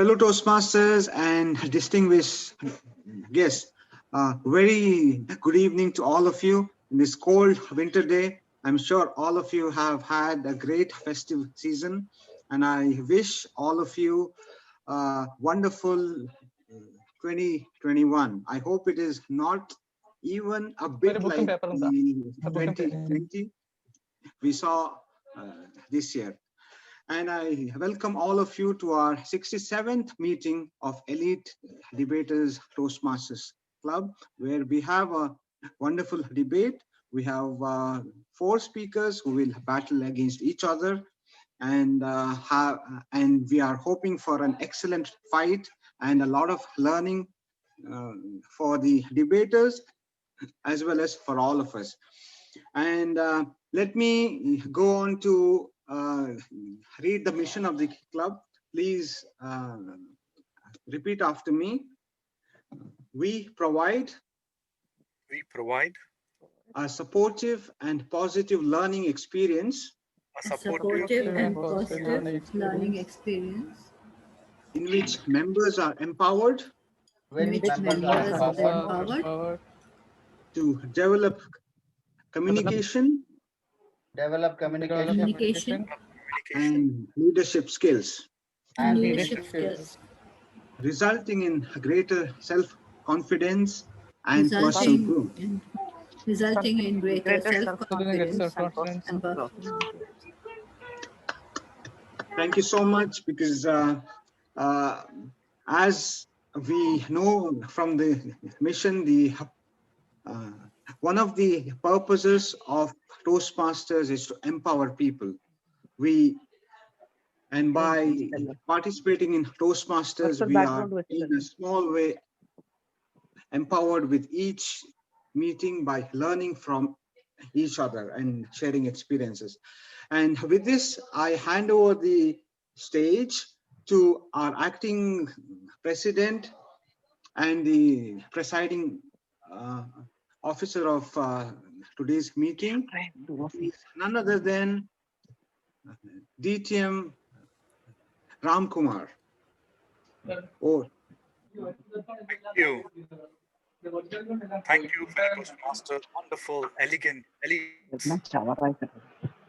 Fellow Toastmasters and distinguished guests, very good evening to all of you in this cold winter day. I'm sure all of you have had a great festive season, and I wish all of you a wonderful 2021. I hope it is not even a bit like the 2020 we saw this year. And I welcome all of you to our 67th meeting of Elite Debaters Toastmasters Club, where we have a wonderful debate. We have four speakers who will battle against each other, and we are hoping for an excellent fight and a lot of learning for the debaters as well as for all of us. And let me go on to read the mission of the club. Please repeat after me. We provide a supportive and positive learning experience learning experience in which members are empowered to develop communication and leadership skills, resulting in greater self-confidence and personal growth. resulting in greater self-confidence and personal. Thank you so much, because as we know from the mission, one of the purposes of Toastmasters is to empower people. And by participating in Toastmasters, we are in a small way empowered with each meeting by learning from each other and sharing experiences. And with this, I hand over the stage to our acting president and the presiding officer of today's meeting, none other than DTM Ramkumar. Oh. Thank you. Thank you, fellow Toastmaster. Wonderful, elegant.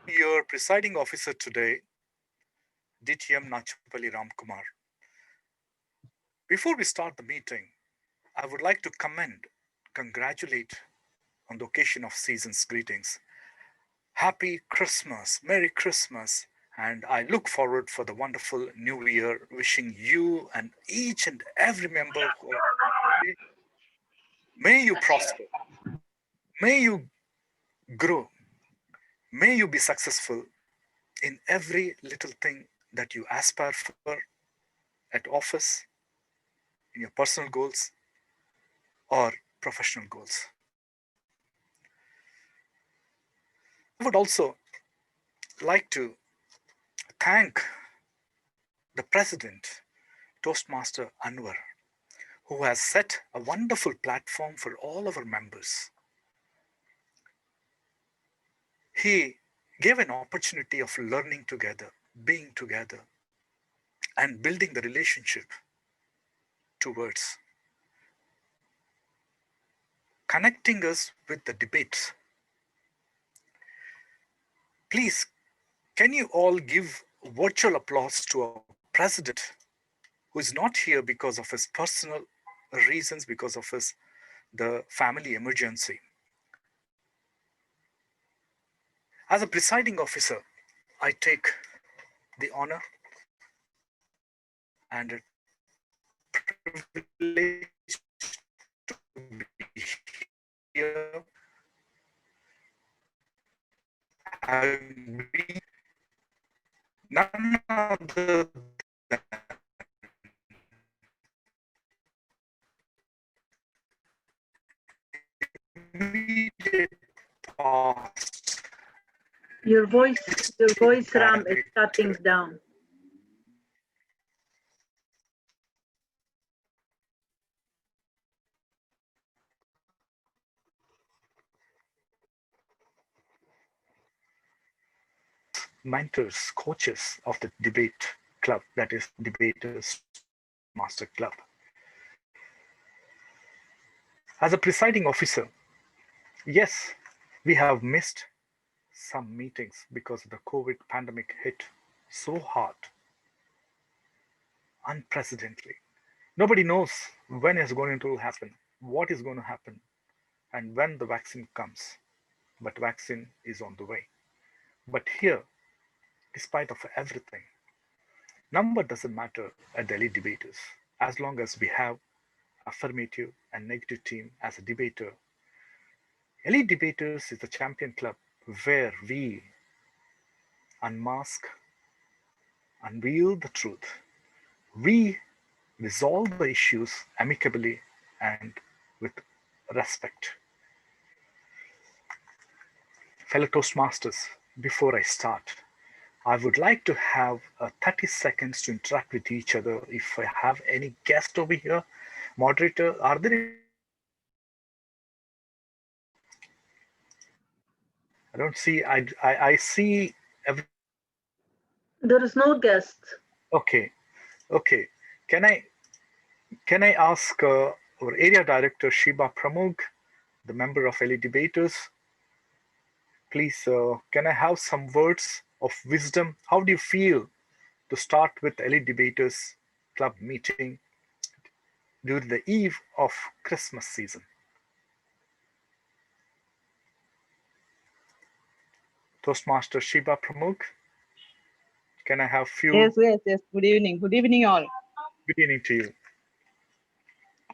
Your presiding officer today, DTM Nachapalli Ramkumar. Before we start the meeting, I would like to congratulate on the occasion of season's greetings. Happy Christmas, Merry Christmas, and I look forward for the wonderful new year, wishing you and each and every member who are, may you prosper, may you grow, may you be successful in every little thing that you aspire for at office, in your personal goals or professional goals. I would also like to thank the President, Toastmaster Anwar, who has set a wonderful platform for all our members. He gave an opportunity of learning together, being together, and building the relationship towards connecting us with the debates. Please, can you all give virtual applause to our president, who is not here because of his personal reasons, because of the family emergency. As a presiding officer, I take the honor and a privilege to be here. None other than immediate past. Your voice, Ram, is shutting down. Mentors, coaches of the debate club, that is Debaters Toastmaster Club. As a presiding officer, yes, we have missed some meetings because the COVID pandemic hit so hard, unprecedentedly. Nobody knows when it's going to happen, what is going to happen, and when the vaccine comes. But vaccine is on the way. But here, despite of everything, number doesn't matter at Delhi debaters. As long as we have affirmative and negative team as a debater, Elite Debaters is the champion club where we unmask, unveil the truth. We resolve the issues amicably and with respect. Fellow Toastmasters, before I start, I would like to have 30 seconds to interact with each other. If I have any guest over here, moderator, are there? I don't see, I see. There is no guest. Okay. Can I ask our area director, Shiba Pramukh, the member of Elite Debaters, please, can I have some words of wisdom? How do you feel to start with Elite Debaters Club meeting during the eve of Christmas season? Toastmaster Shiba Pramukh, can I have few? Yes. Good evening. Good evening, all. Good evening to you.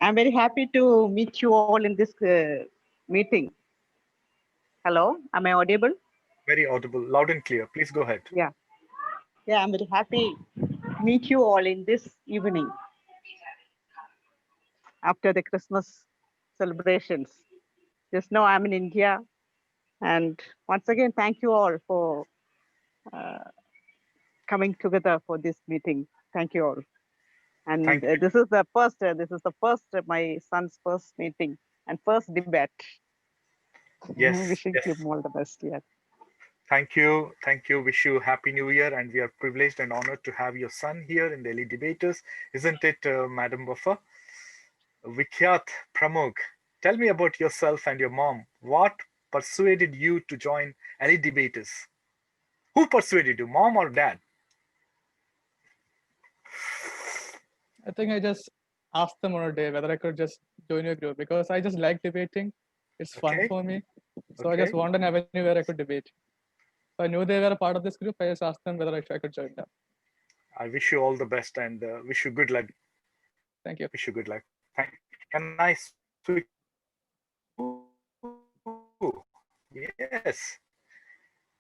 I'm very happy to meet you all in this meeting. Hello, am I audible? Very audible, loud and clear. Please go ahead. Yeah, I'm very happy to meet you all in this evening after the Christmas celebrations. Just now I'm in India, and once again, thank you all for coming together for this meeting. Thank you all. And Thank you. this is the first, my son's first meeting and first debate. Yes. Wishing yes. him all the best. Yeah. Thank you. Wish you Happy New Year, and we are privileged and honored to have your son here in the Elite Debaters, isn't it, Madam Buffer? Vikhyat Pramukh, tell me about yourself and your mom. What persuaded you to join Elite Debaters? Who persuaded you, mom or dad? I think I just asked them on a day whether I could just join your group because I just like debating. It's fun for me. So I just want an avenue where I could debate. So I knew they were a part of this group. I just asked them whether I could join them. I wish you all the best and wish you good luck. Thank you. Wish you good luck. Can I switch? Yes.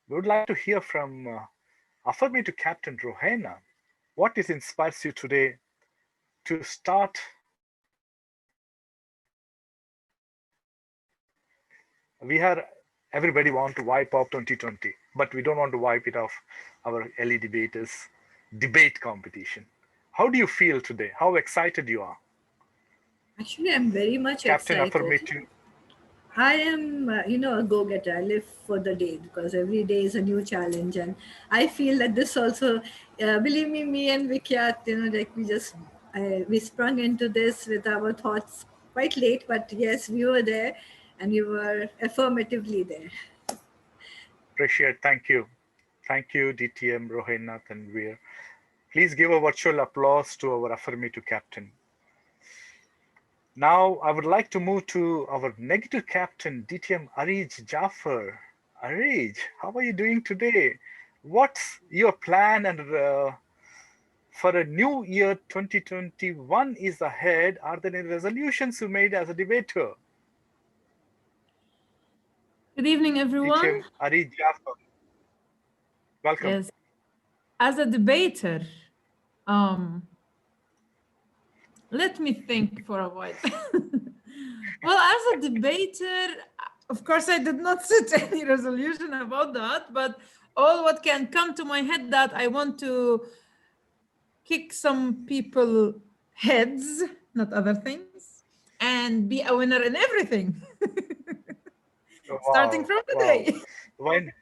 We would like to hear from Affirmative Captain Rohena. What inspires you today to start? Everybody want to wipe off 2020, but we don't want to wipe it off our LE Debaters debate competition. How do you feel today? How excited you are? Actually, I'm very much Captain excited. Affirmative. I am, a go-getter. I live for the day because every day is a new challenge. And I feel that this also, believe me and Vikhyat, like we sprung into this with our thoughts quite late, but yes, we were there and we were affirmatively there. Appreciate, thank you. Thank you, DTM, Rohena, Tanvir. Please give a virtual applause to our affirmative captain. Now, I would like to move to our negative captain, DTM Arij Jaffer. Arij, how are you doing today? What's your plan and for a new year 2021 is ahead? Are there any resolutions you made as a debater? Good evening, everyone. DTM Arij Jaffer. Welcome. Yes. As a debater, let me think for a while. Well, as a debater, of course, I did not set any resolution about that, but all what can come to my head that I want to kick some people heads, not other things, and be a winner in everything. Starting from today. Why not?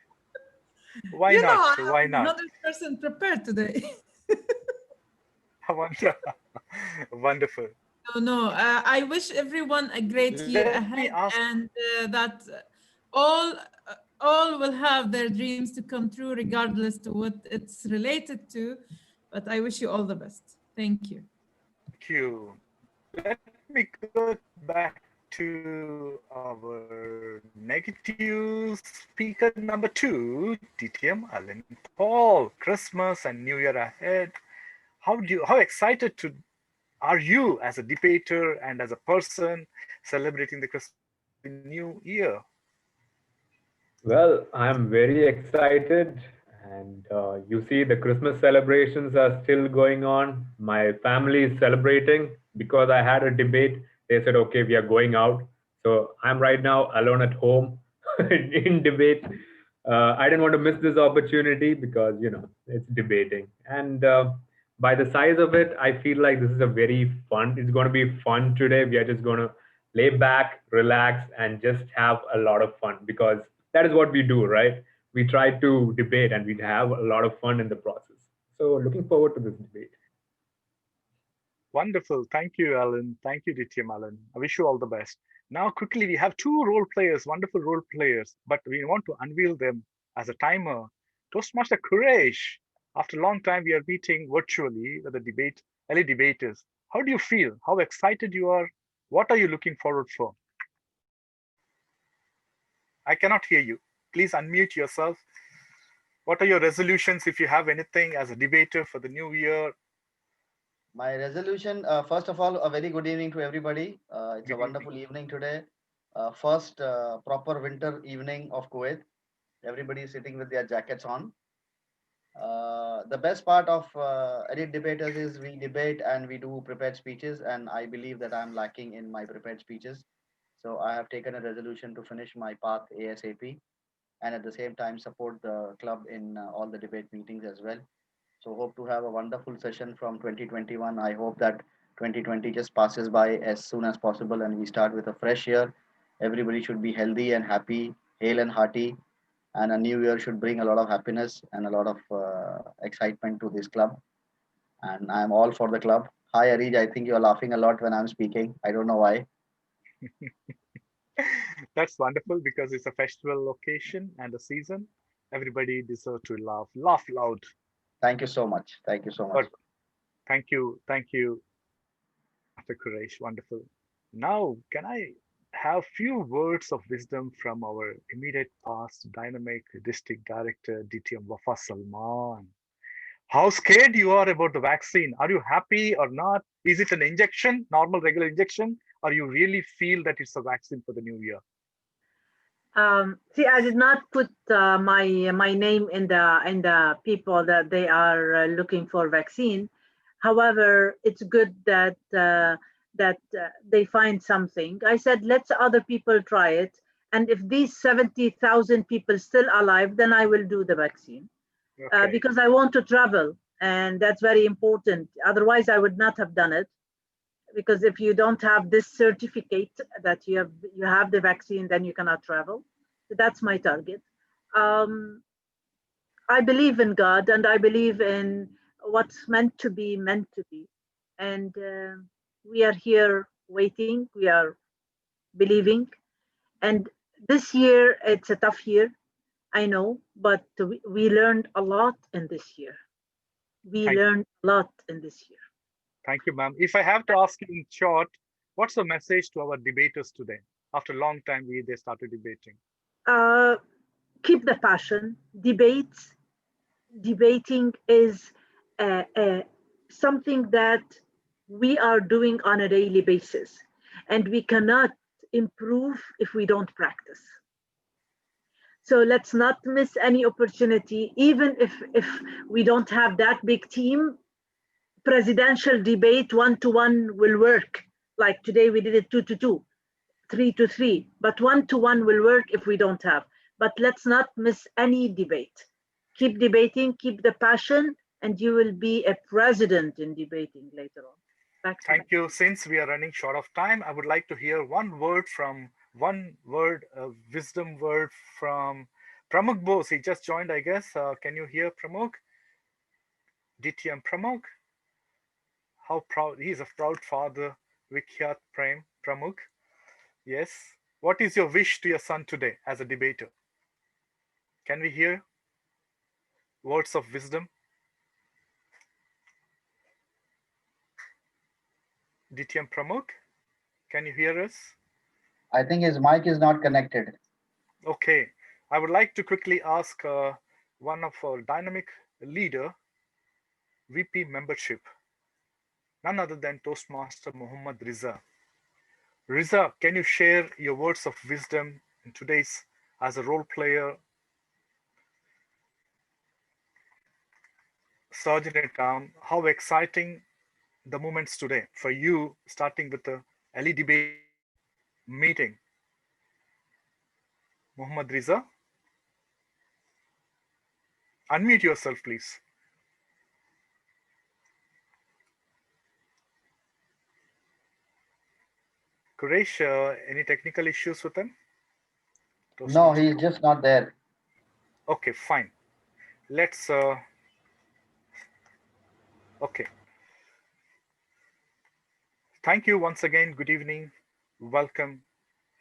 Why not? I'm 100% prepared today. I wonder. Wonderful. No, I wish everyone a great year Let me ahead, ask. and that all all will have their dreams to come true, regardless to what it's related to. But I wish you all the best. Thank you. Thank you. Let me go back to our negative speaker number 2, DTM Alan Paul. Christmas and New Year ahead. How excited are you as a debater and as a person celebrating the New Year? Well, I'm very excited. And you see, the Christmas celebrations are still going on. My family is celebrating because I had a debate. They said, okay, we are going out. So I'm right now alone at home in debate. I didn't want to miss this opportunity because, it's debating. And by the size of it, I feel like this is a very fun, it's going to be fun today. We are just going to lay back, relax, and just have a lot of fun because that is what we do, right? We try to debate and we have a lot of fun in the process. So looking forward to this debate. Wonderful. Thank you, Alan. Thank you, DTM Alan. I wish you all the best. Now, quickly, we have 2 role players, wonderful role players, but we want to unveil them as a timer. Toastmaster Quresh, after a long time, we are meeting virtually with the early debaters. How do you feel? How excited you are? What are you looking forward for? I cannot hear you. Please unmute yourself. What are your resolutions, if you have anything, as a debater for the new year? My resolution, first of all, a very good evening to everybody. It's a wonderful evening today. First proper winter evening of Kuwait. Everybody is sitting with their jackets on. The best part of elite debaters is we debate and we do prepared speeches, and I believe that I'm lacking in my prepared speeches. So I have taken a resolution to finish my path ASAP, and at the same time support the club in all the debate meetings as well. So hope to have a wonderful session from 2021. I hope that 2020 just passes by as soon as possible and we start with a fresh year. Everybody should be healthy and happy, hale and hearty, and a new year should bring a lot of happiness and a lot of excitement to this club. And I'm all for the club. Hi, Arij. I think you're laughing a lot when I'm speaking. I don't know why. That's wonderful because it's a festival occasion and a season. Everybody deserves to laugh. Laugh loud. Thank you so much. Thank you so much. But thank you. Thank you, Mr. Quresh. Wonderful. Now, can I have few words of wisdom from our immediate past dynamic district director, DTM Wafa Salman? How scared you are about the vaccine? Are you happy or not? Is it an injection, normal regular injection, or you really feel that it's a vaccine for the new year? See, I did not put my name in the people that they are looking for vaccine. However, it's good that they find something. I said, let other people try it, and if these 70,000 people still alive, then I will do the vaccine. Okay. Because I want to travel, and that's very important. Otherwise, I would not have done it. Because if you don't have this certificate that you have the vaccine, then you cannot travel. So that's my target. I believe in God, and I believe in what's meant to be, and we are here waiting. We are believing, and this year it's a tough year, I know, but we learned a lot in this year. Thank you, ma'am. If I have to ask you in short, what's the message to our debaters today? After a long time, they started debating. Keep the passion. Debating is something that we are doing on a daily basis, and we cannot improve if we don't practice. So let's not miss any opportunity, even if we don't have that big team. Presidential debate 1-to-1 will work. Like today we did it 2-to-2, 3-to-3, but 1-to-1 will work if we don't have. But let's not miss any debate. Keep debating, keep the passion, and you will be a president in debating later on. Thank you. Since we are running short of time, I would like to hear one wisdom word from Pramukh Bose. He just joined, I guess. Can you hear Pramukh? DTM Pramukh? How proud, he is a proud father, Vikhyat Pramukh. Yes. What is your wish to your son today as a debater? Can we hear words of wisdom? DTM Pramukh, can you hear us? I think his mic is not connected. Okay. I would like to quickly ask one of our dynamic leader, VP membership, none other than Toastmaster Muhammad Riza. Riza, can you share your words of wisdom in today's as a role player, Sergeant at Arms? How exciting the moments today for you, starting with the LE debate meeting. Muhammad Riza, unmute yourself, please. Quresh, any technical issues with him? No, he's just not there. Okay, fine. Let's, okay. Thank you once again. Good evening. Welcome,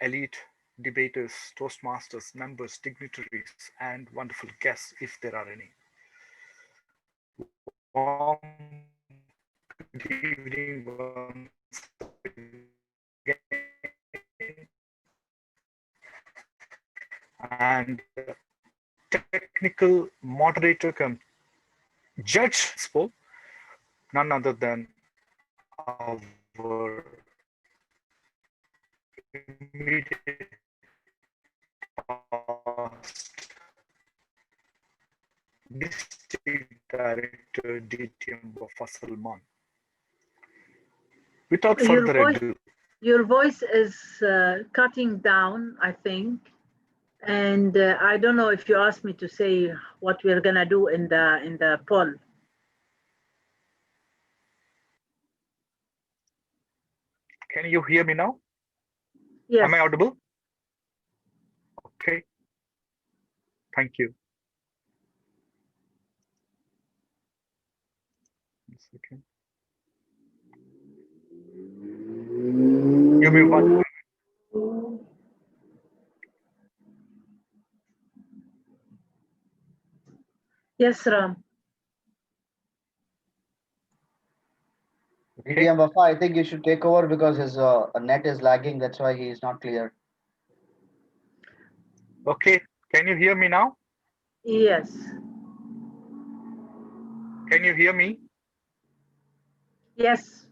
elite debaters, Toastmasters, members, dignitaries, and wonderful guests, if there are any. Warm good evening once again. And technical moderator come judge spoke, none other than our immediate past district director DTM Wafa Salman. Without further ado, your voice is cutting down, I think. And I don't know if you asked me to say what we're gonna do in the poll. can you hear me now? Yes. Am I audible? Okay. Thank you. One second. Give me one. Yes, Ram. DTM Wafa, I think you should take over because his net is lagging. That's why he is not clear. Okay. Can you hear me now? Yes. Can you hear me? Yes.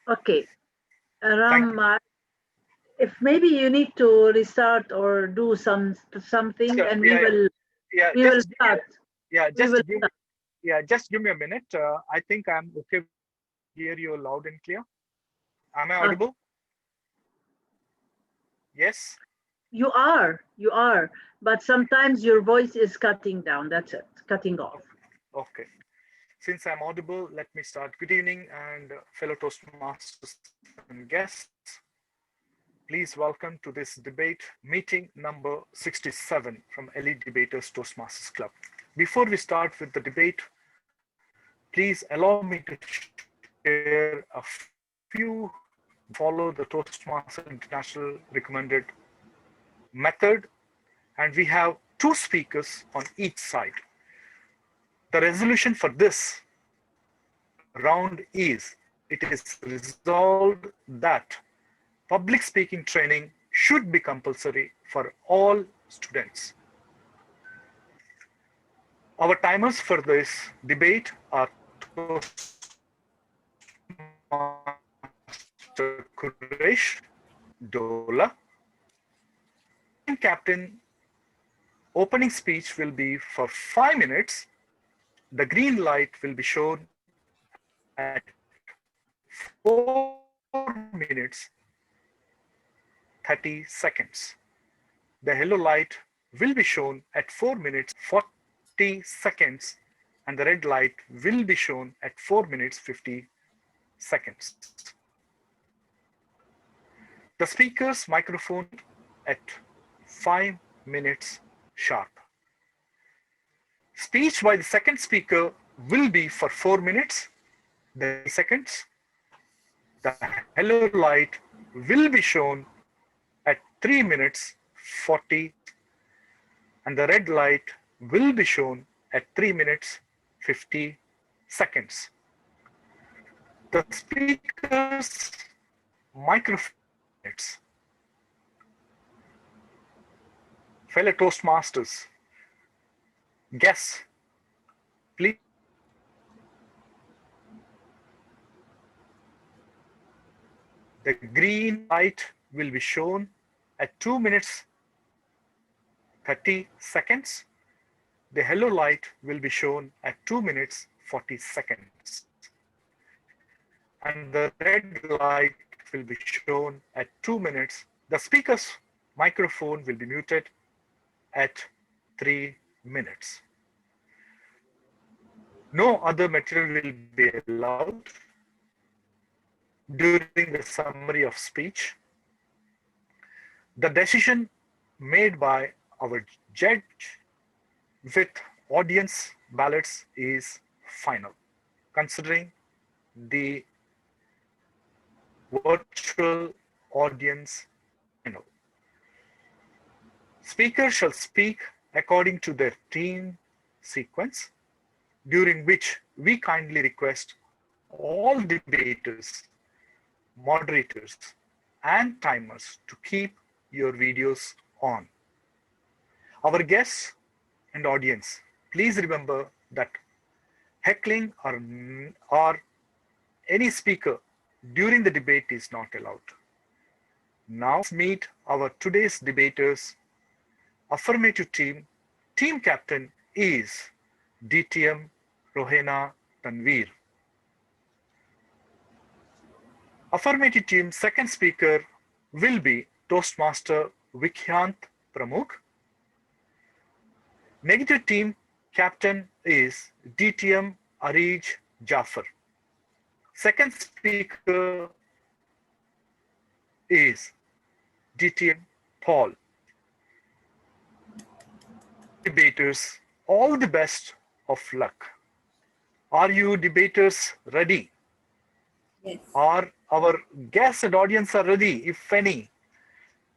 Okay. Ram, if maybe you need to restart or do something, and we will start. Just give me a minute. I think I'm okay. Hear you loud and clear. Am I audible? Yes. You are, but sometimes your voice is cutting down. That's it, cutting off. Okay. Since I'm audible, let me start. Good evening, and fellow Toastmasters and guests. Please welcome to this debate meeting number 67 from Elite Debaters Toastmasters Club. Before we start with the debate, please allow me to share a few, follow the Toastmasters International recommended method, and we have 2 speakers on each side. The resolution for this round is, it is resolved that public speaking training should be compulsory for all students. Our timers for this debate are Toastmaster Quresh Dola. Captain opening speech will be for 5 minutes. The green light will be shown at 4 minutes 30 seconds. The yellow light will be shown at 4 minutes 40 seconds, and the red light will be shown at 4 minutes 50 seconds. The speaker's microphone at 5 minutes sharp. speech by the second speaker will be for 4 minutes, 30 seconds. The hello light will be shown at 3 minutes 40, and the red light will be shown at 3 minutes 50 seconds. The speaker's microphone. Fellow Toastmasters, guests, please. The green light will be shown at 2 minutes 30 seconds. The yellow light will be shown at 2 minutes 40 seconds. And the red light will be shown at 2 minutes. The speaker's microphone will be muted at 3 minutes. No other material will be allowed during the summary of speech. The decision made by our judge with audience ballots is final, considering the virtual audience panel. Speakers shall speak according to their team sequence, during which we kindly request all debaters, moderators, and timers to keep your videos on. Our guests and audience, please remember that heckling or any speaker during the debate is not allowed. Now let's meet our today's debaters. Affirmative team, team captain is DTM Rohena Tanveer. Affirmative team second speaker will be Toastmaster Vikyant Pramukh. Negative team captain is DTM Arij Jafar. Second speaker is DTM Paul. Debaters, all the best of luck. Are you debaters ready? Yes. Are our guests and audience are ready? If any,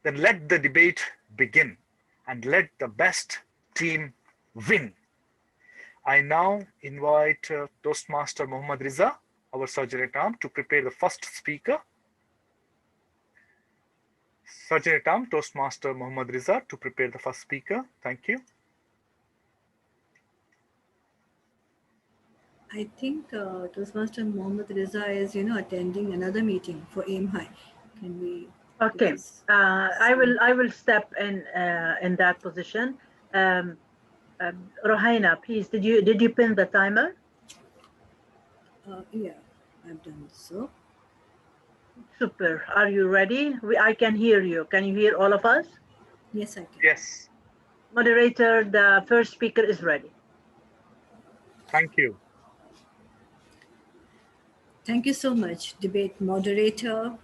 then let the debate begin and let the best team win. I now invite Toastmaster Mohammad Riza, our Sergeant-at-Arms, to prepare the first speaker. Sergeant-at-Arms, Toastmaster Mohammad Riza, to prepare the first speaker. Thank you. I think Toastmaster Mohammad Riza is, attending another meeting for Aim High. Can we? Okay, I will step in that position. Rohena, please, did you pin the timer? Yeah, I've done so. Super. Are you ready? I can hear you. Can you hear all of us? Yes, I can. Yes. Moderator, the first speaker is ready. Thank you. Thank you so much, debate moderator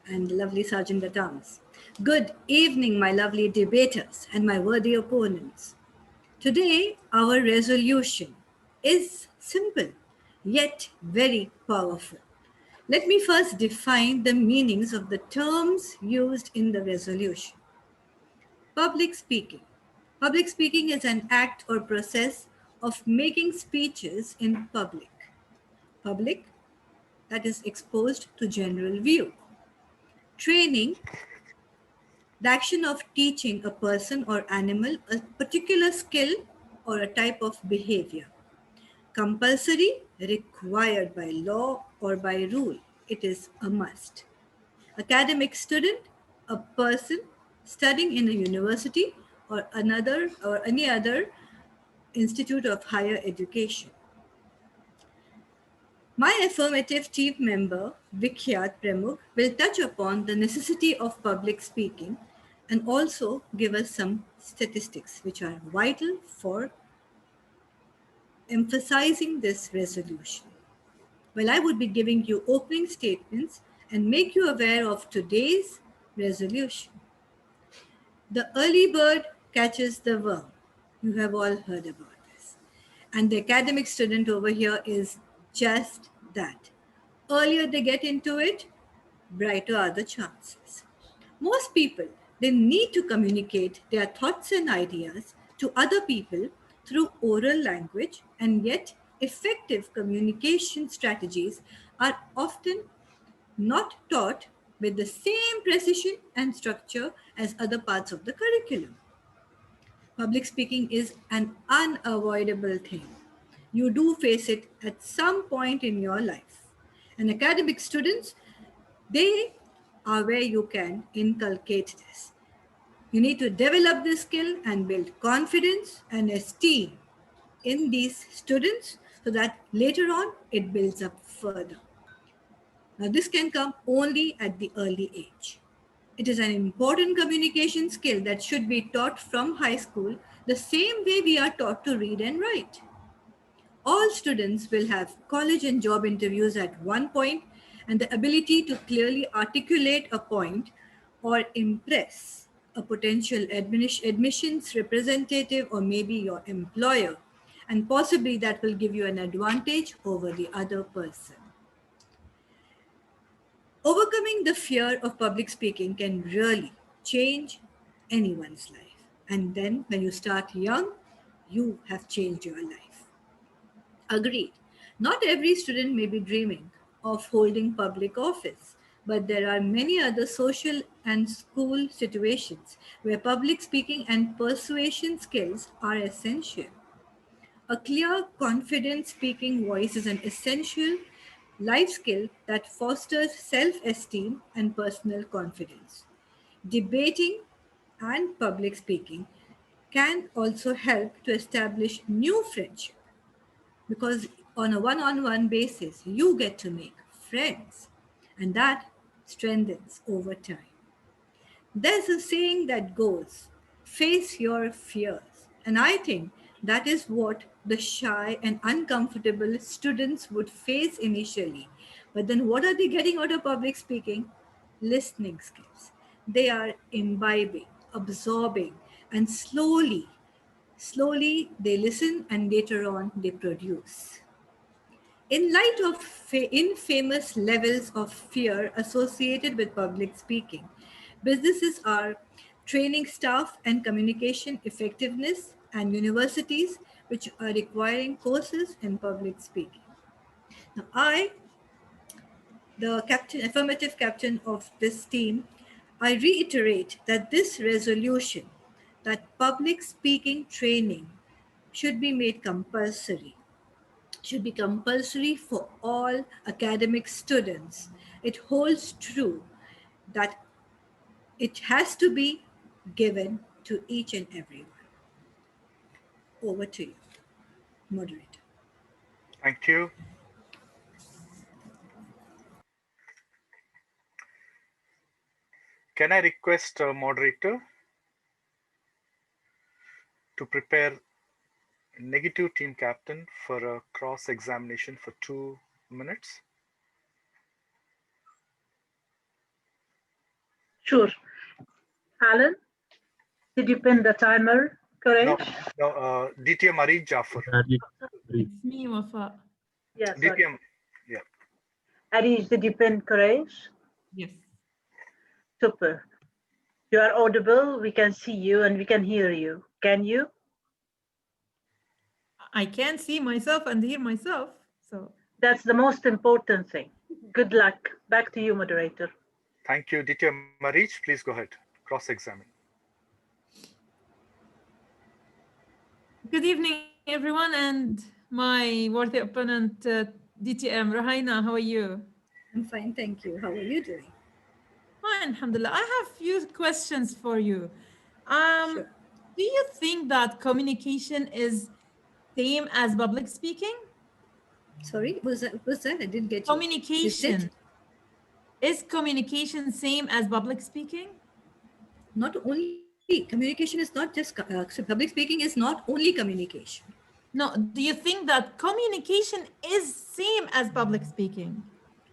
and lovely Sergeant-at-Arms. Good evening, my lovely debaters and my worthy opponents. Today, our resolution is simple, yet very powerful. Let me first define the meanings of the terms used in the resolution. Public speaking. Public speaking is an act or process of making speeches in public. Public, that is exposed to general view. Training, the action of teaching a person or animal a particular skill or a type of behavior. Compulsory, required by law or by rule. It is a must. Academic student, a person studying in a university or any other institute of higher education. My affirmative team member, Vikyat Pramukh, will touch upon the necessity of public speaking and also give us some statistics which are vital for emphasizing this resolution. Well, I would be giving you opening statements and make you aware of today's resolution. The early bird catches the worm. You have all heard about this. And the academic student over here is just that. Earlier they get into it, brighter are the chances. Most people, they need to communicate their thoughts and ideas to other people through oral language, and yet effective communication strategies are often not taught with the same precision and structure as other parts of the curriculum. Public speaking is an unavoidable thing. You do face it at some point in your life. And academic students, they are where you can inculcate this. You need to develop this skill and build confidence and esteem in these students so that later on it builds up further. Now, this can come only at the early age. It is an important communication skill that should be taught from high school the same way we are taught to read and write. All students will have college and job interviews at one point, and the ability to clearly articulate a point or impress a potential admissions representative or maybe your employer, and possibly that will give you an advantage over the other person. Overcoming the fear of public speaking can really change anyone's life. And then when you start young, you have changed your life. Agreed. Not every student may be dreaming of holding public office, but there are many other social and school situations where public speaking and persuasion skills are essential. A clear, confident speaking voice is an essential life skill that fosters self-esteem and personal confidence. Debating and public speaking can also help to establish new friendships, because on a one-on-one basis, you get to make friends, and that strengthens over time. There's a saying that goes, face your fears. And I think that is what the shy and uncomfortable students would face initially. But then what are they getting out of public speaking? Listening skills. They are imbibing, absorbing, and slowly they listen, and later on they produce. In light of infamous levels of fear associated with public speaking, businesses are training staff and communication effectiveness, and universities which are requiring courses in public speaking. Now, the affirmative captain of this team, I reiterate that this resolution, that public speaking training should be made compulsory, for all academic students. It holds true that it has to be given to each and everyone. Over to you, moderator. Thank you. Can I request a moderator to prepare negative team captain for a cross-examination for 2 minutes? Sure. Alan, did you pin the timer, Quresh? No, DTM Arif Jafar. It's me, Wafa. Yes. DTM, yeah. Arif, did you pin Quresh? Yes. Super. You are audible. We can see you and we can hear you. Can you? I can see myself and hear myself. So that's the most important thing. Good luck. Back to you, moderator. Thank you. DTM Arif, please go ahead. Cross-examine. Good evening, everyone, and my worthy opponent, DTM. Rahaina, how are you? I'm fine, thank you. How are you doing? Fine, alhamdulillah. I have a few questions for you. Sure. Do you think that communication is same as public speaking? Sorry, was that? I didn't get you. Communication. Is communication same as public speaking? Not only. Communication is not just, public speaking is not only communication. No, do you think that communication is same as public speaking?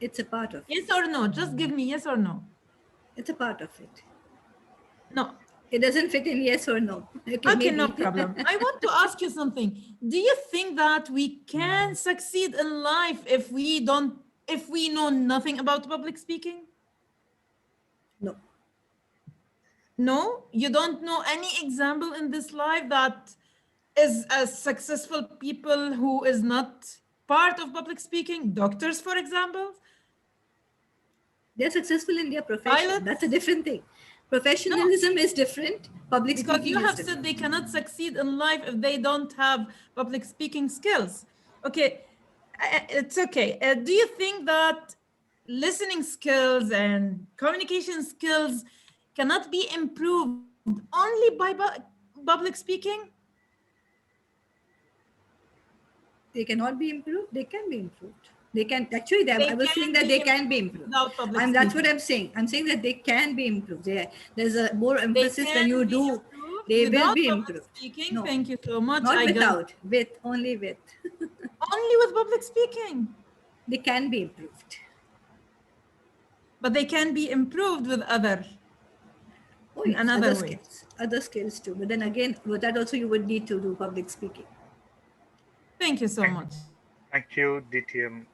It's a part of it. Yes or no? Just give me yes or no. It's a part of it. No, It doesn't fit in yes or no. Okay, no problem. I want to ask you something. Do you think that we can succeed in life if we know nothing about public speaking? No. No? You don't know any example in this life that is a successful people who is not part of public speaking? Doctors, for example? They're successful in their profession. Pilots? That's a different thing. Professionalism is different. Public Because speaking you have is said they cannot succeed in life if they don't have public speaking skills. Okay, it's okay. Do you think that listening skills and communication skills cannot be improved only by public speaking? They cannot be improved. They can be improved. They can actually. I was saying that they can be improved. And that's what I'm saying. I'm saying that they can be improved. There's a more emphasis when you do. They will be improved. Speaking. No, thank you so much. Not without. With only with. Only with public speaking. They can be improved. But they can be improved with other. Oh, yes, other skills. Other skills too. But then again, with that also you would need to do public speaking. Thank you so much. Thank you, DTM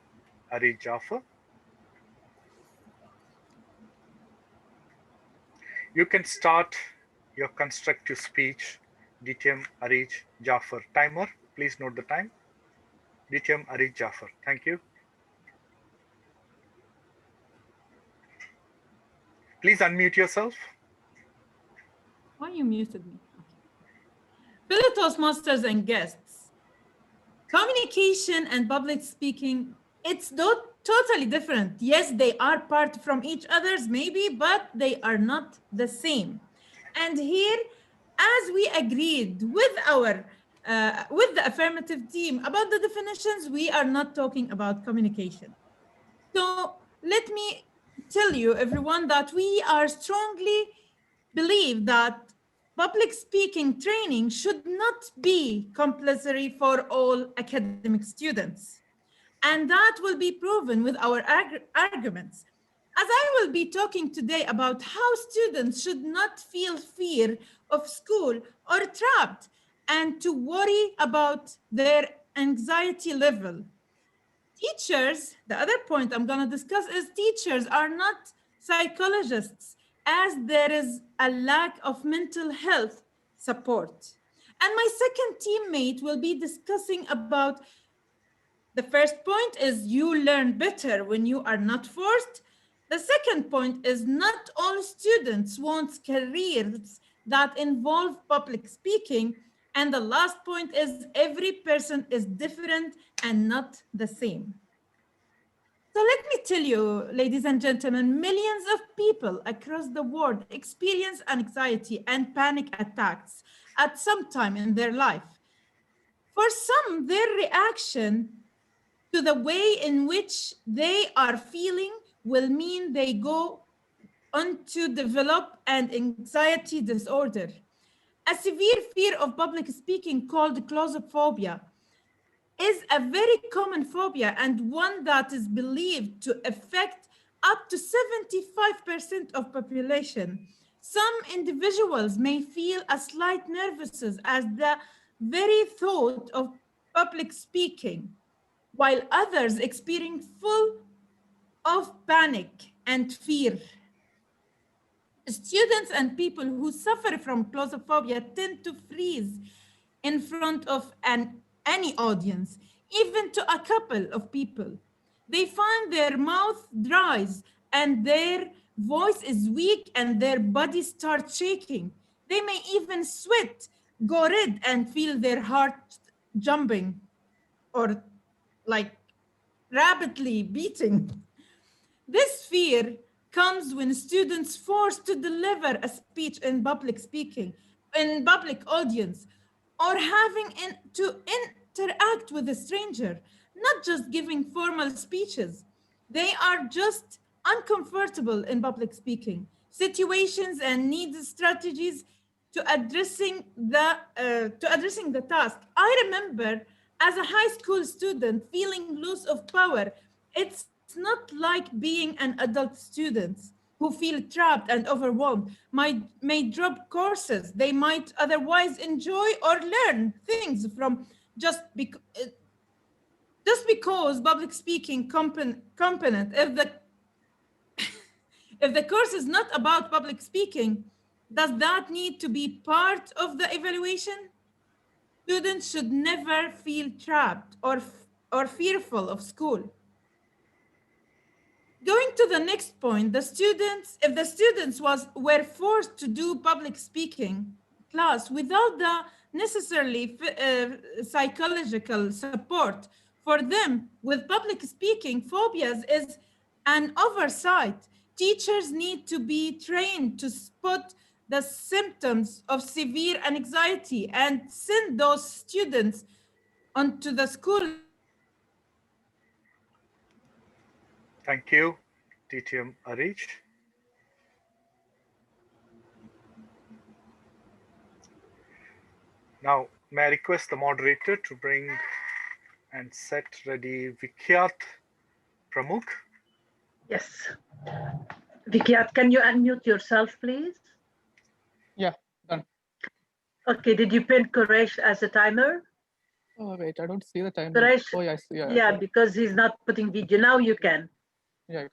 Arij Jaffer. You can start your constructive speech, DTM Arij Jaffer. Timer, please note the time. DTM Arij Jaffer. Thank you. Please unmute yourself. Why you muted me? Fellow Toastmasters and guests, communication and public speaking, it's totally different. Yes, they are part from each other's maybe, but they are not the same. And here, as we agreed with the affirmative team about the definitions, we are not talking about communication. So let me tell you, everyone, that we are strongly believe that public speaking training should not be compulsory for all academic students. And that will be proven with our arguments. As I will be talking today about how students should not feel fear of school or trapped and to worry about their anxiety level. Teachers, the other point I'm going to discuss is teachers are not psychologists, as there is a lack of mental health support. And my second teammate will be discussing about the first point is you learn better when you are not forced. The second point is not all students want careers that involve public speaking. And the last point is every person is different and not the same. So let me tell you, ladies and gentlemen, millions of people across the world experience anxiety and panic attacks at some time in their life. For some, their reaction to the way in which they are feeling will mean they go on to develop an anxiety disorder. A severe fear of public speaking called claustrophobia is a very common phobia and one that is believed to affect up to 75% of population. Some individuals may feel a slight nervousness as the very thought of public speaking, while others experience full of panic and fear. Students and people who suffer from claustrophobia tend to freeze in front of any audience, even to a couple of people. They find their mouth dries and their voice is weak and their body starts shaking. They may even sweat, go red, and feel their heart jumping or like rapidly beating. This fear comes when students forced to deliver a speech in public speaking, in public audience, or having to interact with a stranger, not just giving formal speeches. They are just uncomfortable in public speaking. Situations and need strategies to addressing the task. I remember as a high school student feeling loss of power. It's not like being an adult student. who feel trapped and overwhelmed may drop courses they might otherwise enjoy or learn things from just because public speaking component. If the course is not about public speaking, does that need to be part of the evaluation? Students should never feel trapped or fearful of school. Going to the next point, if the students were forced to do public speaking class without the necessarily psychological support for them with public speaking phobias is an oversight. Teachers need to be trained to spot the symptoms of severe anxiety and send those students onto the school. Thank you, DTM Arish. Now, may I request the moderator to bring and set ready Vikhyat Pramukh? Yes. Vikhyat, can you unmute yourself, please? Yeah, done. Okay, did you pin Quresh as a timer? Oh, wait, I don't see the timer. Quresh, Oh, yeah, I see. yeah, because he's not putting video. Now you can. Yeah,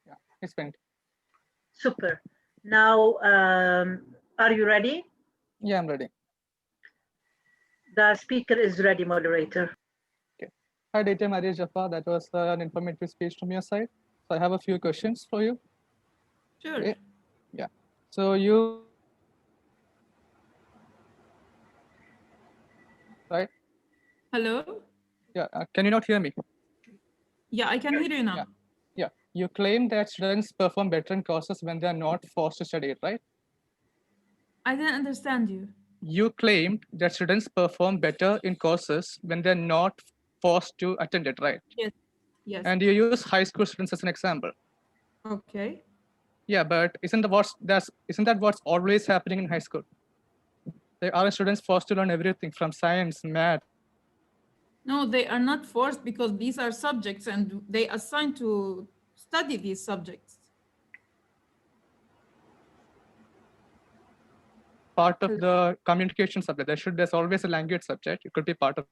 yeah, it's spent. Super. Now, are you ready? Yeah, I'm ready. The speaker is ready, moderator. Okay. Hi, DTM Arish Jaffa. That was an informative speech from your side. So I have a few questions for you. Sure. Okay. Yeah. So you, right? Hello? Yeah. Can you not hear me? Yeah, I can hear you now. Yeah. Yeah. You claim that students perform better in courses when they are not forced to study it, right? I didn't understand you. You claimed that students perform better in courses when they're not forced to attend it, right? Yes. Yes. And you use high school students as an example. Okay. Yeah, but isn't that what's always happening in high school? They aren't students forced to learn everything from science, math? No, they are not forced because these are subjects and they assigned to study these subjects. Part of the communication subject. There's always a language subject. It could be part of.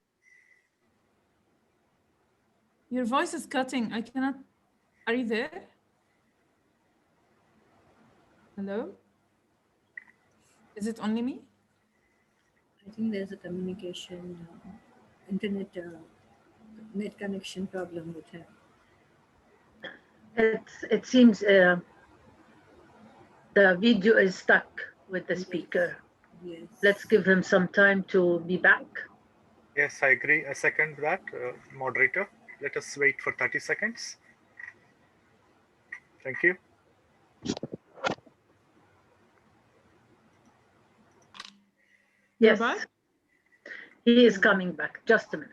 Your voice is cutting. I cannot. Are you there? Hello? Is it only me? I think there's a communication, internet, net connection problem with her. It seems the video is stuck with the speaker. Yes. Let's give him some time to be back. Yes, I agree. I second that, moderator. Let us wait for 30 seconds. Thank you. Yes, he is coming back. Just a minute.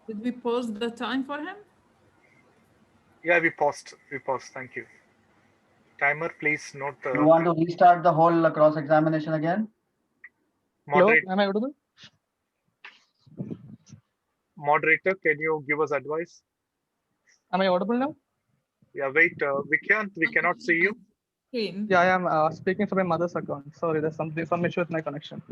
Did we pause the time for him? Yeah, we paused. Thank you. Timer, please note the. You want to restart the whole cross-examination again? Hello, am I audible? Moderator, can you give us advice? Am I audible now? Yeah, wait, Vikhyat, we cannot see you. Yeah, I am speaking from my mother's account. Sorry, there's some issue with my connection.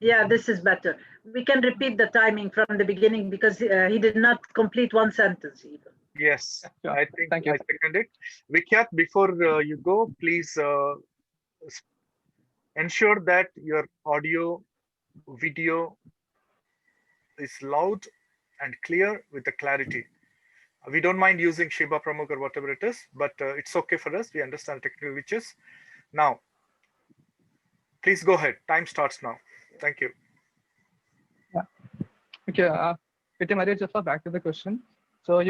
Yeah, this is better. We can repeat the timing from the beginning because he did not complete one sentence even. Yes, yeah. I think Thank you. I second it. Vikhyat, before you go, please ensure that your audio, video is loud and clear with the clarity. We don't mind using Shiba Pramukh or whatever it is, but it's okay for us. We understand technical glitches. Now, please go ahead. Time starts now. Thank you. Yeah. Okay. DTM Arish Jaffa, back to the question. So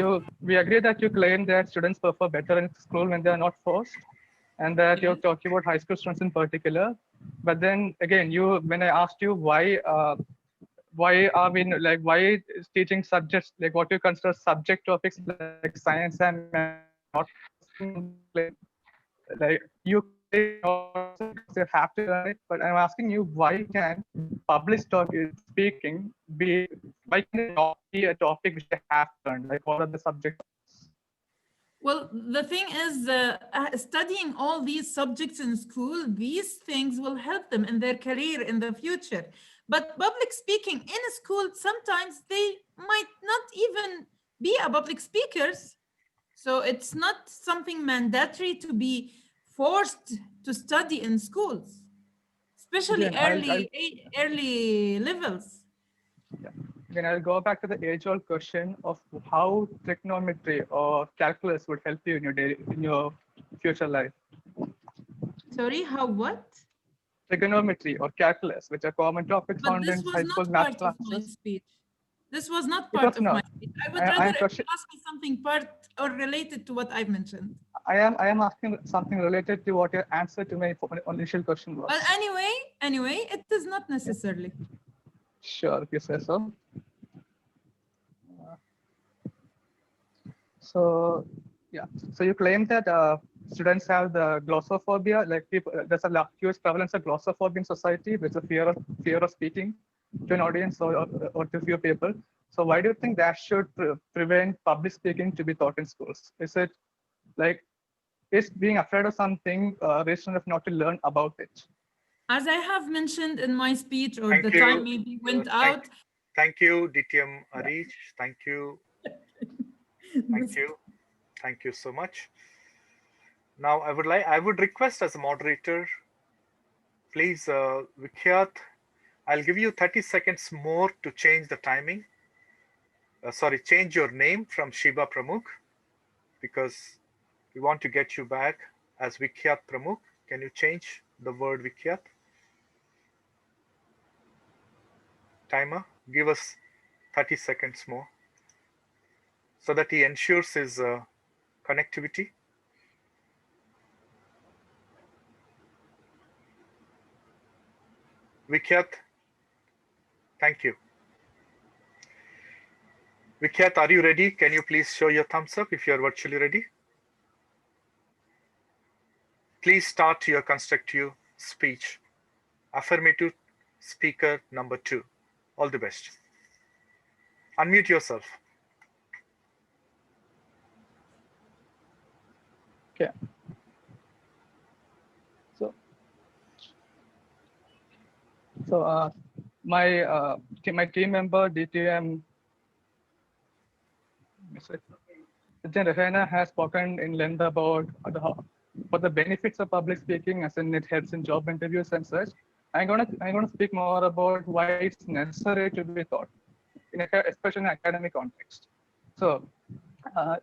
we agree that you claim that students perform better in school when they are not forced, and that you're talking about high school students in particular. But then again, when I asked you why is teaching subjects like what you consider subject topics like science and math not like you have to learn it, but I'm asking you why can public speaking why can it not be a topic which they have to learn? Like what are the subjects? Well, the thing is, studying all these subjects in school, these things will help them in their career in the future. But public speaking in school, sometimes they might not even be a public speakers. So it's not something mandatory to be forced to study in schools, especially Again, early levels. yeah. Again, I'll go back to the age-old question of how trigonometry or calculus would help you in your future life. Sorry, how what? Trigonometry or calculus, which are common topics But found this in was high school not math part of my classes. speech. This was not It part was of my not. speech. I would rather I am if you ask me something part or related to what I've mentioned. I am asking something related to what your answer to my initial question was. But anyway, it is not necessarily. Sure, if you say so. So yeah, so you claim that students have the glossophobia, like people, there's a huge prevalence of glossophobia in society, which is a fear of speaking to an audience or to few people. So why do you think that should prevent public speaking to be taught in schools? Is it like, is being afraid of something reason enough not to learn about it? As I have mentioned in my speech, or the time maybe went out. Thank you, DTM Arish. Thank you. Thank you. Thank you so much. Now I would request as a moderator, please, Vikhyat, I'll give you 30 seconds more to change the timing. Sorry, change your name from Shiba Pramukh, because we want to get you back as Vikhyat Pramukh. Can you change the word Vikhyat? Timer, give us 30 seconds more so that he ensures his connectivity. Vikhyat, thank you. Vikhyat, are you ready? Can you please show your thumbs up if you are virtually ready? Please start your constructive speech. Affirmative speaker number 2. All the best. Unmute yourself. Okay. So my team member DTM Rahena has spoken in length about the benefits of public speaking, as in it helps in job interviews and such. I'm gonna speak more about why it's necessary to be taught, especially in academic context. So,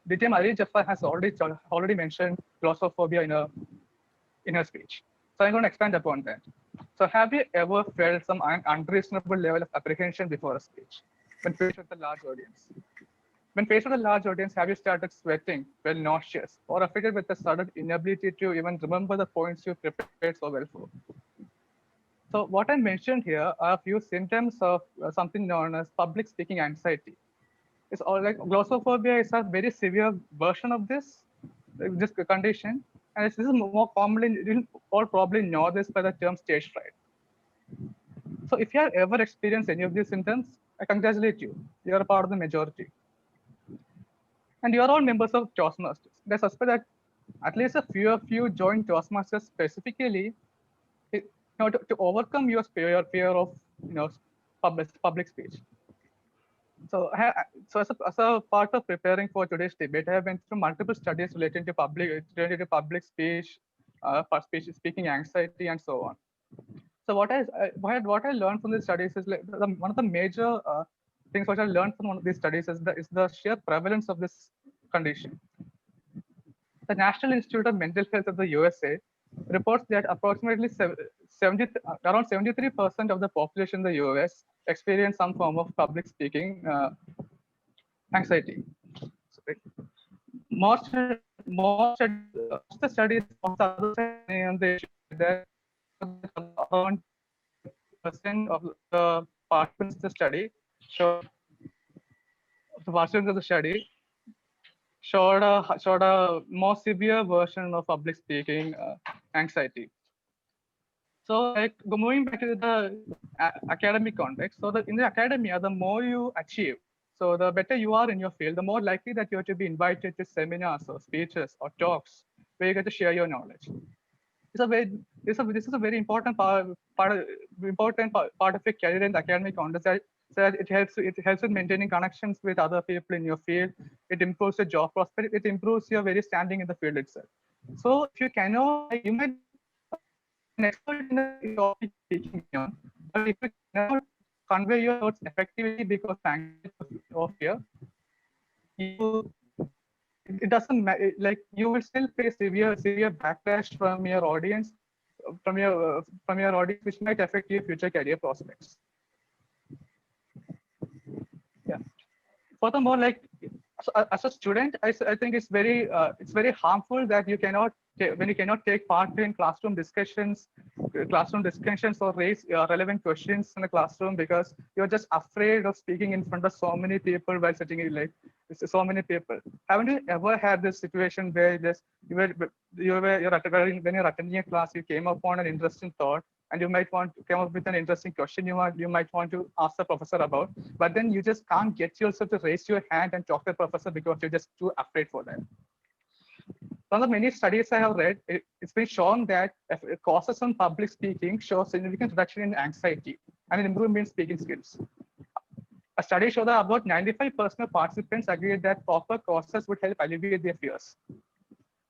DTM Ali Jaffa has already mentioned glossophobia in her speech. So I'm going to expand upon that. So have you ever felt some unreasonable level of apprehension before a speech when faced with a large audience? When faced with a large audience, have you started sweating, felt nauseous, or affected with a sudden inability to even remember the points you prepared so well for? So what I mentioned here are a few symptoms of something known as public speaking anxiety. It's all like glossophobia is a very severe version of this condition, and this is more commonly, you all probably know this by the term stage fright. So if you have ever experienced any of these symptoms, I congratulate you. You are a part of the majority. And you are all members of Toastmasters. I suspect that at least a few of you joined Toastmasters specifically to overcome your fear of public speech. So as a part of preparing for today's debate, I have been through multiple studies related to public speech, speaking anxiety, and so on. So what I learned from these studies is like one of the major things which I learned from one of these studies is the sheer prevalence of this condition. The National Institute of Mental Health of the USA reports that approximately around 73% of the population in the US experience some form of public speaking anxiety. Most the studies that around percent of the participants in the study showed a more severe version of public speaking anxiety. So, like moving back to the academic context, so in the academia, the more you achieve, So the better you are in your field, the more likely that you're to be invited to seminars or speeches or talks where you get to share your knowledge. This is a very important part of your career in the academic context. So it helps in maintaining connections with other people in your field. It improves your job prospect. It improves your very standing in the field itself. So if you cannot, you might be an expert in the topic speaking on, but if you cannot convey your thoughts effectively because of fear, it doesn't matter. Like you will still face severe backlash from your audience, from your audience, which might affect your future career prospects. Yeah. Furthermore, like as a student, I think it's very harmful that you cannot when you cannot take part in classroom discussions or raise relevant questions in the classroom because you're just afraid of speaking in front of so many people while sitting in like so many people. Haven't you ever had this situation where when you're attending a class, you came upon an interesting thought and you might want to come up with an interesting question you might want to ask the professor about, but then you just can't get yourself to raise your hand and talk to the professor because you're just too afraid for that. One of the many studies I have read, it's been shown that courses on public speaking show significant reduction in anxiety and an improvement in speaking skills. A study showed that about 95% of participants agreed that proper courses would help alleviate their fears.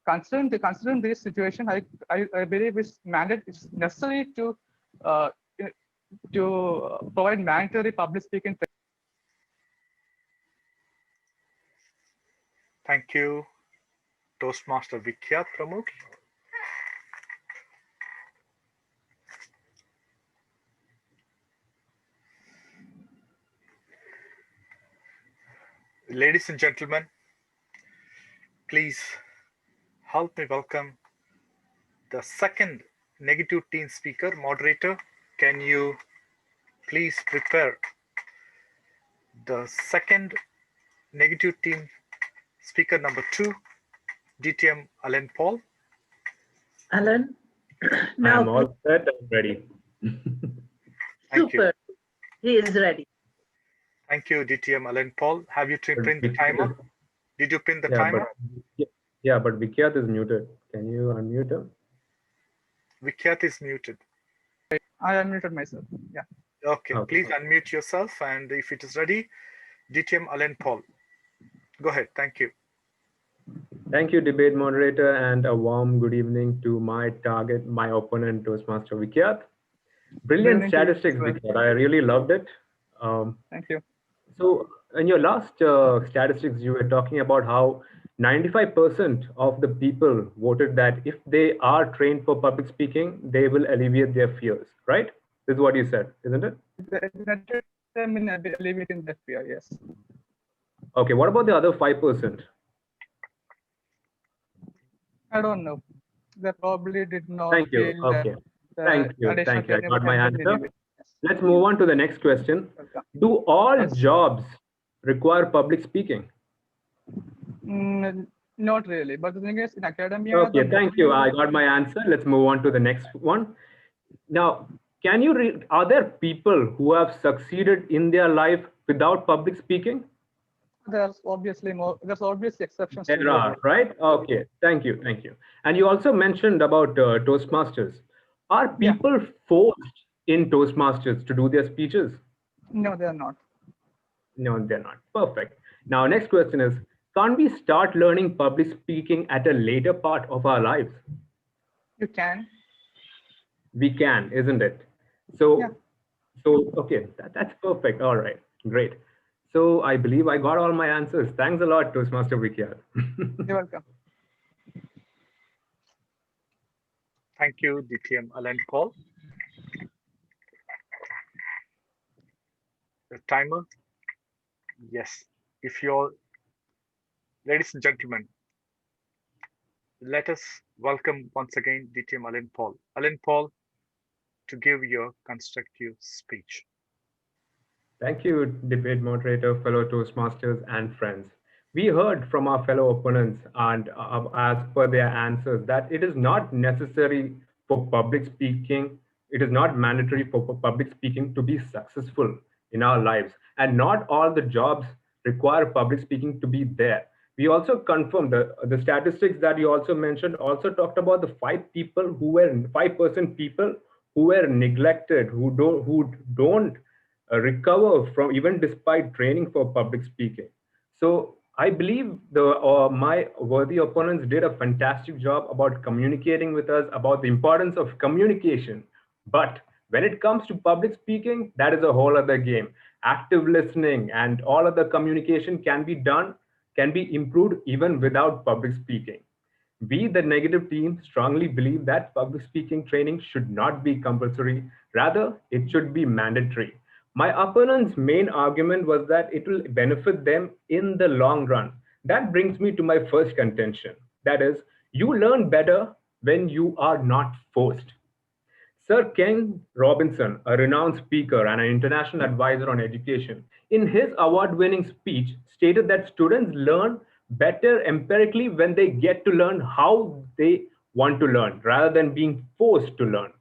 Considering this situation, I believe it's necessary to provide mandatory public speaking training. Thank you, Toastmaster Vikyat Pramukh. Ladies and gentlemen, please help me welcome the second negative teen speaker. Moderator, can you please prepare the second negative teen speaker number 2, DTM Alan Paul? Alan, now I'm all set and ready. Super. He is ready. Thank you, DTM Alan Paul. Have you pinned the timer? Did you pin the timer? But Vikyat is muted. Can you unmute him? Vikyat is muted. I unmuted myself. Yeah. Okay. Please unmute yourself, and if it is ready, DTM Alan Paul. Go ahead. Thank you. Thank you, debate moderator, and a warm good evening to my target, my opponent, Toastmaster Vikyat. Brilliant statistics, Vikyat. I really loved it. Thank you. So in your last statistics, you were talking about how 95% of the people voted that if they are trained for public speaking, they will alleviate their fears, right? This is what you said, isn't it? Alleviating that fear, yes. Okay, what about the other 5%? I don't know. They probably did not. Thank you. Okay. Thank you. I got my answer. Let's move on to the next question. Do all jobs require public speaking? Not really, but the thing is, in academia. Okay, thank you. I got my answer. Let's move on to the next one. Now, can you read? Are there people who have succeeded in their life without public speaking? There's obviously exceptions. There are, right? Okay, thank you. And you also mentioned about Toastmasters. Are people forced in Toastmasters to do their speeches? No, they're not. No, they're not. Perfect. Now, next question is, can't we start learning public speaking at a later part of our lives? You can. We can, isn't it? So, okay, that's perfect. All right, great. So I believe I got all my answers. Thanks a lot, Toastmaster Vikyat. You're welcome. Thank you, DTM Alan Paul. The timer. Yes. If you're, ladies and gentlemen, let us welcome once again DTM Alan Paul. Alan Paul, to give your constructive speech. Thank you, debate moderator, fellow Toastmasters and friends. We heard from our fellow opponents and as per their answers that it is not necessary for public speaking. It is not mandatory for public speaking to be successful in our lives. And not all the jobs require public speaking to be there. We also confirmed the statistics that you also mentioned, also talked about the 5% people who were neglected, who don't recover from, even despite training for public speaking. So I believe my worthy opponents did a fantastic job about communicating with us about the importance of communication. But when it comes to public speaking, that is a whole other game. Active listening and all other communication can be improved even without public speaking. We, the negative team, strongly believe that public speaking training should not be compulsory. Rather, it should be mandatory. My opponent's main argument was that it will benefit them in the long run. That brings me to my first contention. That is, you learn better when you are not forced. Sir Ken Robinson, a renowned speaker and an international advisor on education, in his award-winning speech stated that students learn better empirically when they get to learn how they want to learn rather than being forced to learn.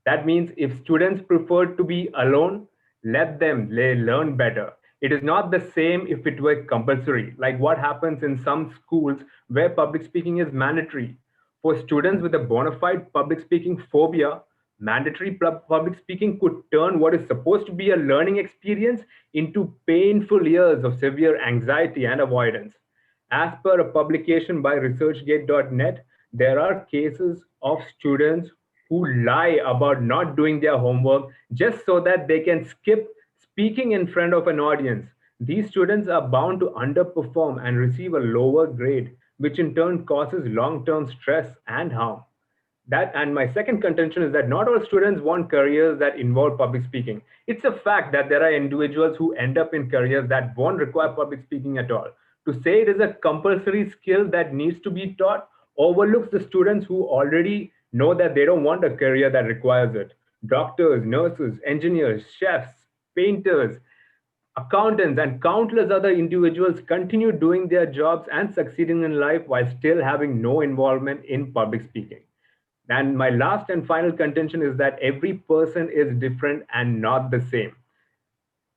That means if students prefer to be alone, let them learn better. It is not the same if it were compulsory, like what happens in some schools where public speaking is mandatory. For students with a bona fide public speaking phobia, mandatory public speaking could turn what is supposed to be a learning experience into painful years of severe anxiety and avoidance. As per a publication by researchgate.net, there are cases of students who lie about not doing their homework just so that they can skip speaking in front of an audience. These students are bound to underperform and receive a lower grade, which in turn causes long-term stress and harm. And my second contention is that not all students want careers that involve public speaking. It's a fact that there are individuals who end up in careers that won't require public speaking at all. To say it is a compulsory skill that needs to be taught overlooks the students who already know that they don't want a career that requires it. Doctors, nurses, engineers, chefs, painters, accountants, and countless other individuals continue doing their jobs and succeeding in life while still having no involvement in public speaking. And my last and final contention is that every person is different and not the same.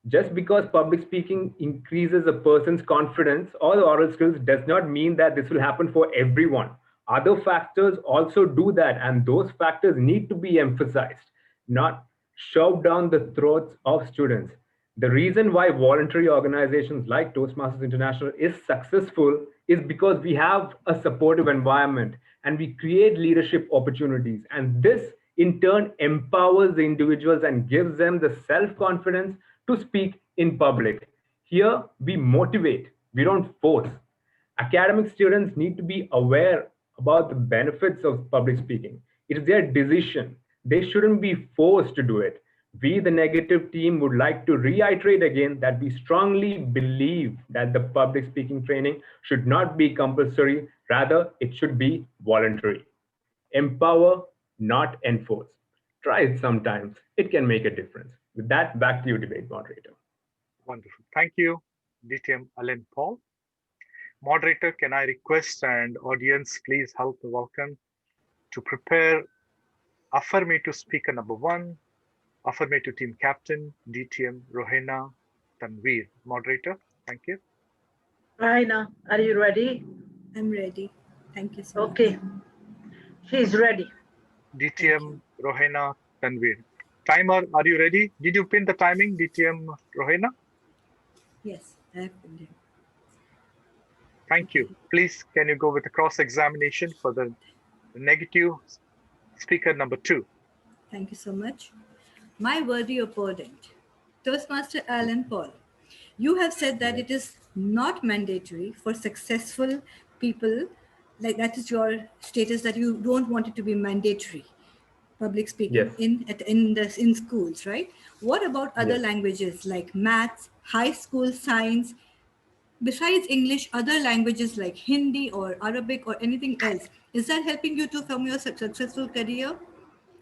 Just because public speaking increases a person's confidence or the oral skills does not mean that this will happen for everyone. Other factors also do that, and those factors need to be emphasized, not shoved down the throats of students. The reason why voluntary organizations like Toastmasters International is successful is because we have a supportive environment and we create leadership opportunities. And this in turn empowers the individuals and gives them the self-confidence to speak in public. Here we motivate, we don't force. Academic students need to be aware about the benefits of public speaking. It is their decision. They shouldn't be forced to do it. We, the negative team, would like to reiterate again that we strongly believe that the public speaking training should not be compulsory. Rather, it should be voluntary. Empower, not enforce. Try it sometimes. It can make a difference. With that, back to you, debate moderator. Wonderful. Thank you, DTM Alan Paul. Moderator, can I request and audience please help the welcome to prepare affirmative speaker number 1, affirmative team captain, DTM Rohena Tanveer. Moderator, thank you. Rohena, are you ready? I'm ready. Thank you so much. Okay. She's ready. DTM Rohena Tanveer. Timer, are you ready? Did you pin the timing, DTM Rohena? Yes, I have pinned it. Thank you. Please, can you go with the cross-examination for the negative speaker number 2? Thank you so much. My worthy opponent, Toastmaster Alan Paul. You have said that it is not mandatory for successful people, like that is your status, that you don't want it to be mandatory, public speaking in schools, right? What about other languages like maths, high school science? Besides English, other languages like Hindi or Arabic or anything else, is that helping you to form your successful career?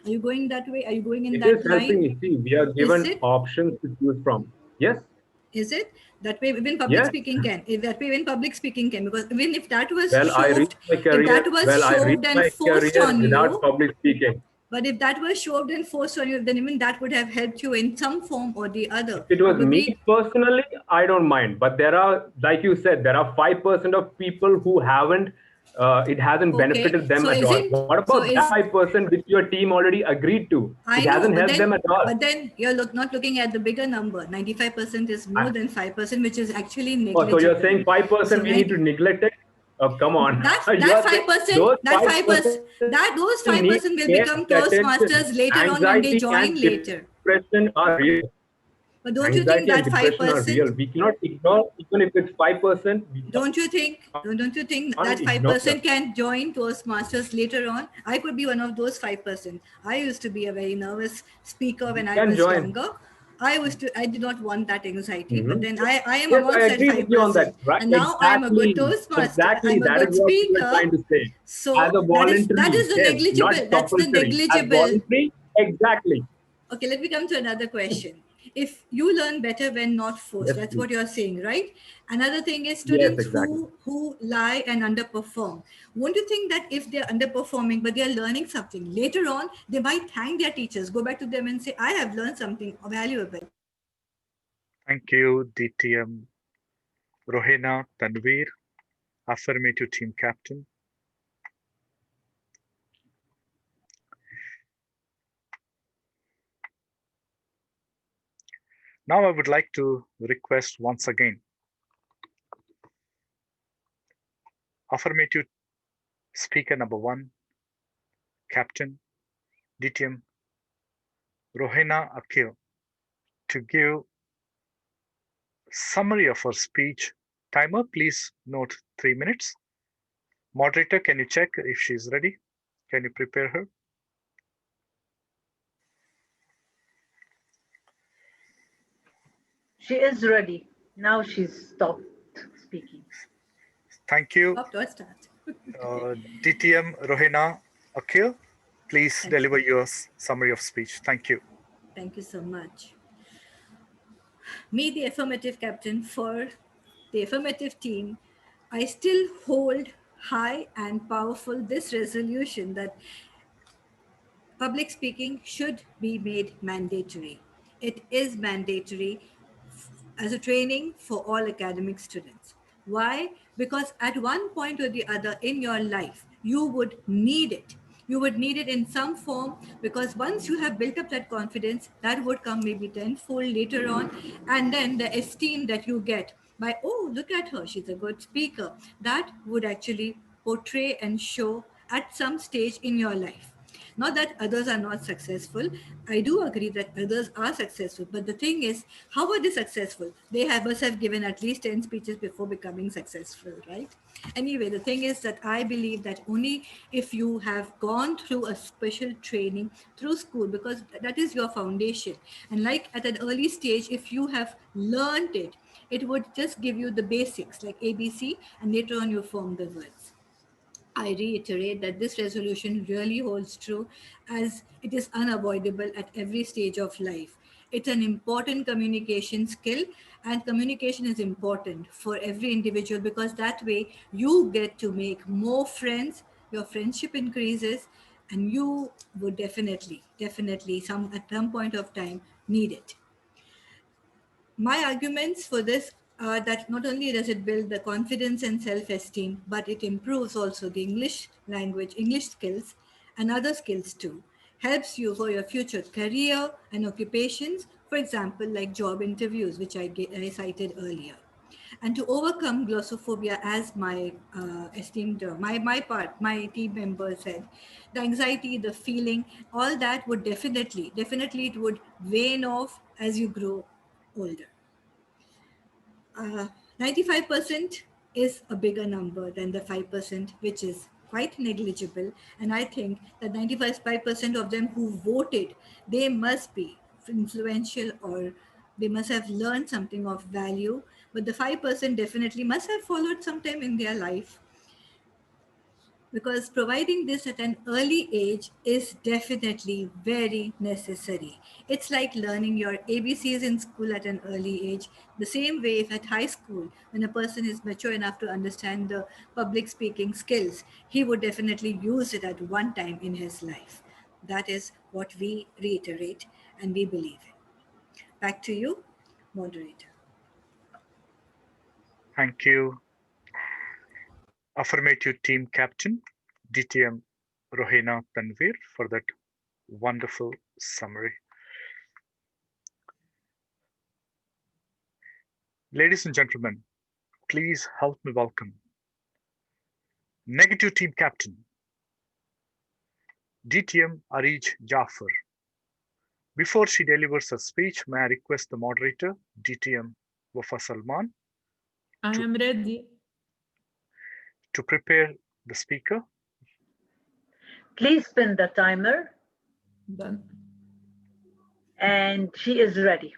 Are you going that way? Are you going in that line? It is helping me. See, we are given options to choose from. Yes. Is it? That way even public speaking can. That way even public speaking can. Because even if that was I reached my career, and forced on without you, public speaking. But if that was shoved and forced on you, then even that would have helped you in some form or the other. If it was me personally, I don't mind. But there are, like you said, there are 5% of people who haven't, it hasn't benefited them at all. What about that 5% which your team already agreed to? It hasn't helped them at all. But then you're not looking at the bigger number. 95% is more than 5%, which is actually negligible. Oh, so you're saying 5% we need to neglect it? Oh, come on. That 5%, those 5% will become Toastmasters later on when they join later. Depression are real. But don't you think that 5%? We cannot ignore, even if it's 5%. Don't you think that 5% can join Toastmasters later on? I could be one of those 5%. I used to be a very nervous speaker when I was younger. I did not want that anxiety, but then I am amongst that 5%. Right? And now I am a good Toastmaster. I'm a good speaker. So that is the negligible. That's the negligible. Exactly. Okay, let me come to another question. If you learn better when not forced, that's what you're saying, right? Another thing is students who lie and underperform. Won't you think that if they're underperforming, but they're learning something, later on, they might thank their teachers, go back to them and say, I have learned something valuable. Thank you, DTM. Rohena Tanveer, affirmative team captain. Now I would like to request once again, affirmative speaker number 1, Captain DTM Rohena Akil, to give summary of her speech. Timer, please note 3 minutes. Moderator, can you check if she's ready? Can you prepare her? She is ready. Now she's stopped speaking. Thank you. DTM Rohena Akil, please deliver your summary of speech. Thank you. Thank you so much. Me, the affirmative captain for the affirmative team, I still hold high and powerful this resolution that public speaking should be made mandatory. It is mandatory as a training for all academic students. Why? Because at one point or the other in your life, you would need it. You would need it in some form, because once you have built up that confidence, that would come maybe tenfold later on. And then the esteem that you get by, oh, look at her, she's a good speaker, that would actually portray and show at some stage in your life. Not that others are not successful. I do agree that others are successful. But the thing is, how are they successful? They must have given at least 10 speeches before becoming successful, right? Anyway, the thing is that I believe that only if you have gone through a special training through school, because that is your foundation. And like at an early stage, if you have learned it, it would just give you the basics like ABC, and later on you form the words. I reiterate that this resolution really holds true, as it is unavoidable at every stage of life. It's an important communication skill, and communication is important for every individual, because that way you get to make more friends, your friendship increases, and you would definitely at some point of time need it. My arguments for this are that not only does it build the confidence and self-esteem, but it improves also the English language, English skills, and other skills too. Helps you for your future career and occupations, for example, like job interviews, which I cited earlier. And to overcome glossophobia, as my esteemed, my team member said, the anxiety, the feeling, all that would definitely it would wane off as you grow older. 95% is a bigger number than the 5%, which is quite negligible. And I think that 95% of them who voted, they must be influential, or they must have learned something of value. But the 5% definitely must have followed sometime in their life, because providing this at an early age is definitely very necessary. It's like learning your ABCs in school at an early age. The same way, if at high school, when a person is mature enough to understand the public speaking skills, he would definitely use it at one time in his life. That is what we reiterate and we believe in. Back to you, moderator. Thank you, affirmative team captain, DTM Rohena Tanvir, for that wonderful summary. Ladies and gentlemen, please help me welcome negative team captain, DTM Arij Jafar. Before she delivers her speech, may I request the moderator, DTM Wafa Salman, I am ready to prepare the speaker. Please spin the timer. Done. And she is ready.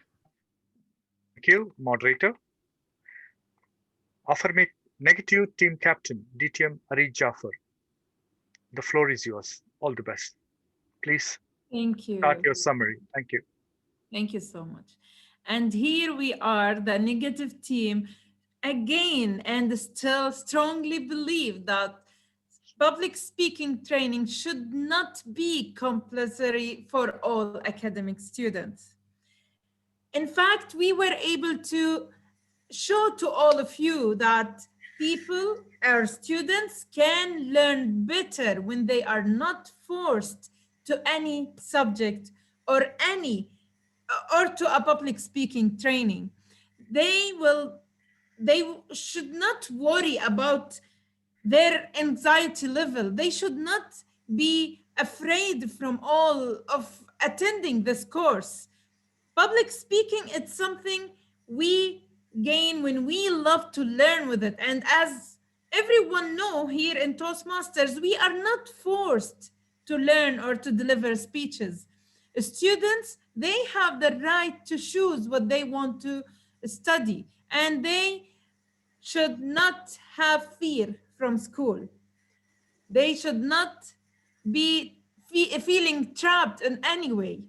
Thank you, moderator. Affirmative negative team captain, DTM Arij Jafar. The floor is yours. All the best. Please Thank you. start your summary. Thank you. Thank you so much. And here we are, the negative team, again, and still strongly believe that public speaking training should not be compulsory for all academic students. In fact, we were able to show to all of you that people, our students, can learn better when they are not forced to any subject or to a public speaking training. They should not worry about their anxiety level. They should not be afraid from all of attending this course. Public speaking, it's something we gain when we love to learn with it. And as everyone know here in Toastmasters, we are not forced to learn or to deliver speeches. Students, they have the right to choose what they want to study, and they should not have fear from school. They should not be feeling trapped in any way.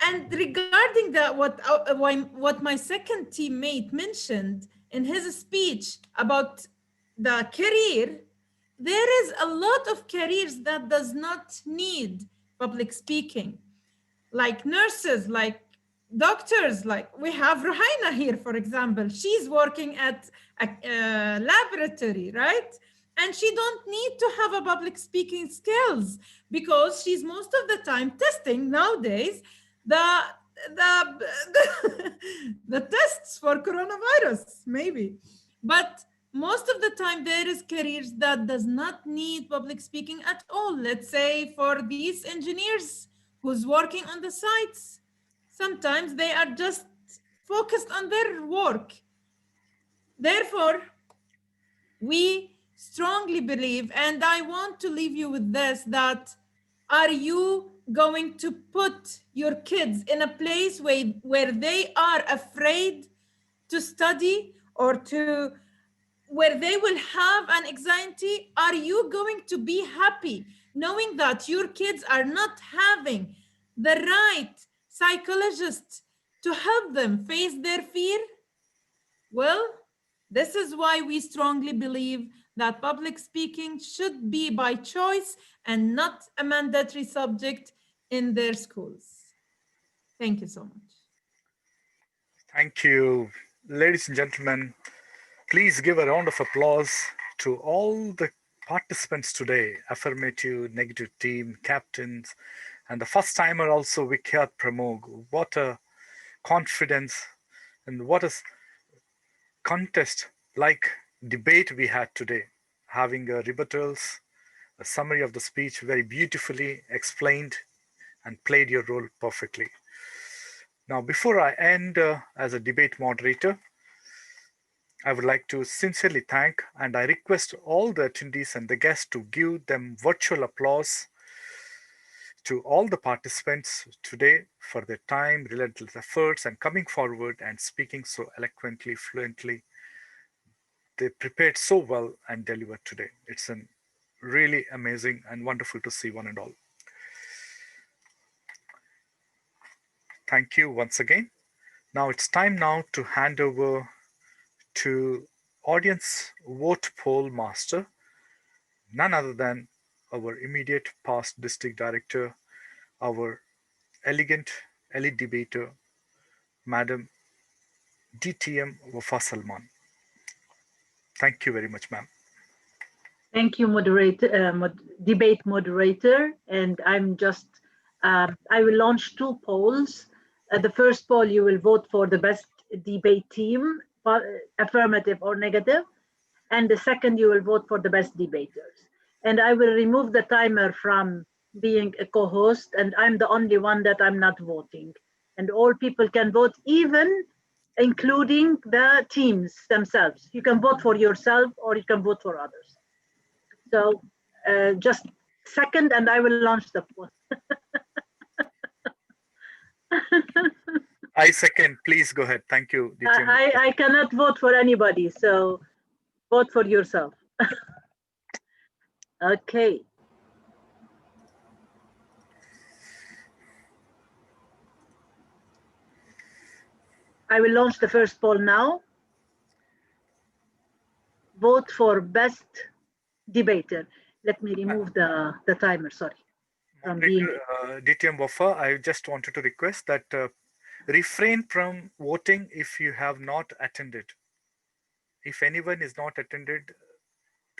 And regarding that, what my second teammate mentioned in his speech about the career, there is a lot of careers that does not need public speaking, like nurses, like doctors. Like we have Ruhaina here, for example. She's working at a laboratory, right? And she don't need to have a public speaking skills because she's most of the time testing nowadays the tests for coronavirus, maybe. But most of the time there is careers that does not need public speaking at all. Let's say for these engineers who's working on the sites, sometimes they are just focused on their work. Therefore, we strongly believe, and I want to leave you with this, that are you going to put your kids in a place where they are afraid to study or to where they will have an anxiety? Are you going to be happy knowing that your kids are not having the right psychologist to help them face their fear? Well, this is why we strongly believe that public speaking should be by choice and not a mandatory subject in their schools. Thank you so much. Thank you. Ladies and gentlemen, please give a round of applause to all the participants today, affirmative, negative team, captains, and the first timer also, Vikyat Pramog. What a confidence and what a contest like debate we had today, having rebuttals, a summary of the speech very beautifully explained and played your role perfectly. Now, before I end as a debate moderator, I would like to sincerely thank, and I request all the attendees and the guests to give them virtual applause to all the participants today for their time, relentless efforts, and coming forward and speaking so eloquently, fluently. They prepared so well and delivered today. It's really amazing and wonderful to see one and all. Thank you once again. Now it's time now to hand over to audience vote poll master, none other than our immediate past district director, our elegant elite debater, Madam DTM Wafa Salman. Thank you very much, ma'am. Thank you, debate moderator. And I'm just, I will launch 2 polls. The first poll, you will vote for the best debate team, affirmative or negative. And the second, you will vote for the best debaters. And I will remove the timer from being a co-host, and I'm the only one that I'm not voting. And all people can vote, even including the teams themselves. You can vote for yourself or you can vote for others. So just second, and I will launch the poll. I second. Please go ahead. Thank you. I cannot vote for anybody, so vote for yourself. Okay. I will launch the first poll now. Vote for best debater. Let me remove the timer, sorry. DTM Wafa, I just wanted to request that refrain from voting if you have not attended. If anyone is not attended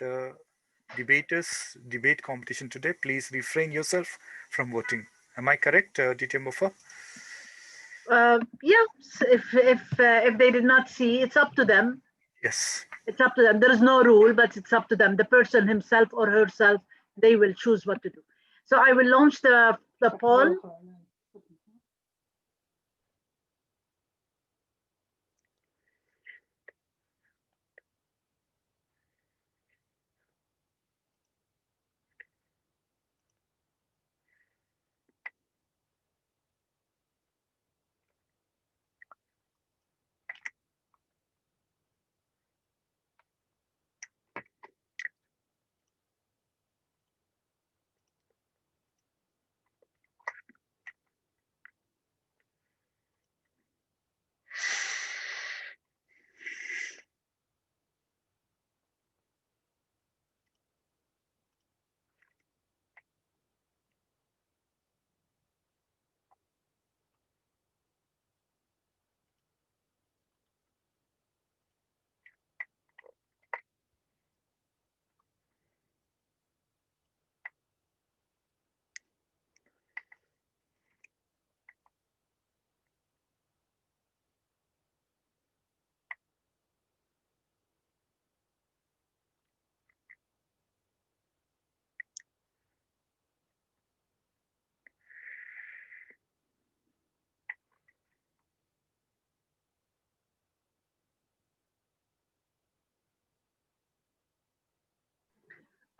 the debate competition today, please refrain yourself from voting. Am I correct, DTM Wafa? Yeah, if they did not see, it's up to them. Yes. It's up to them. There is no rule, but it's up to them. The person himself or herself, they will choose what to do. So I will launch the poll.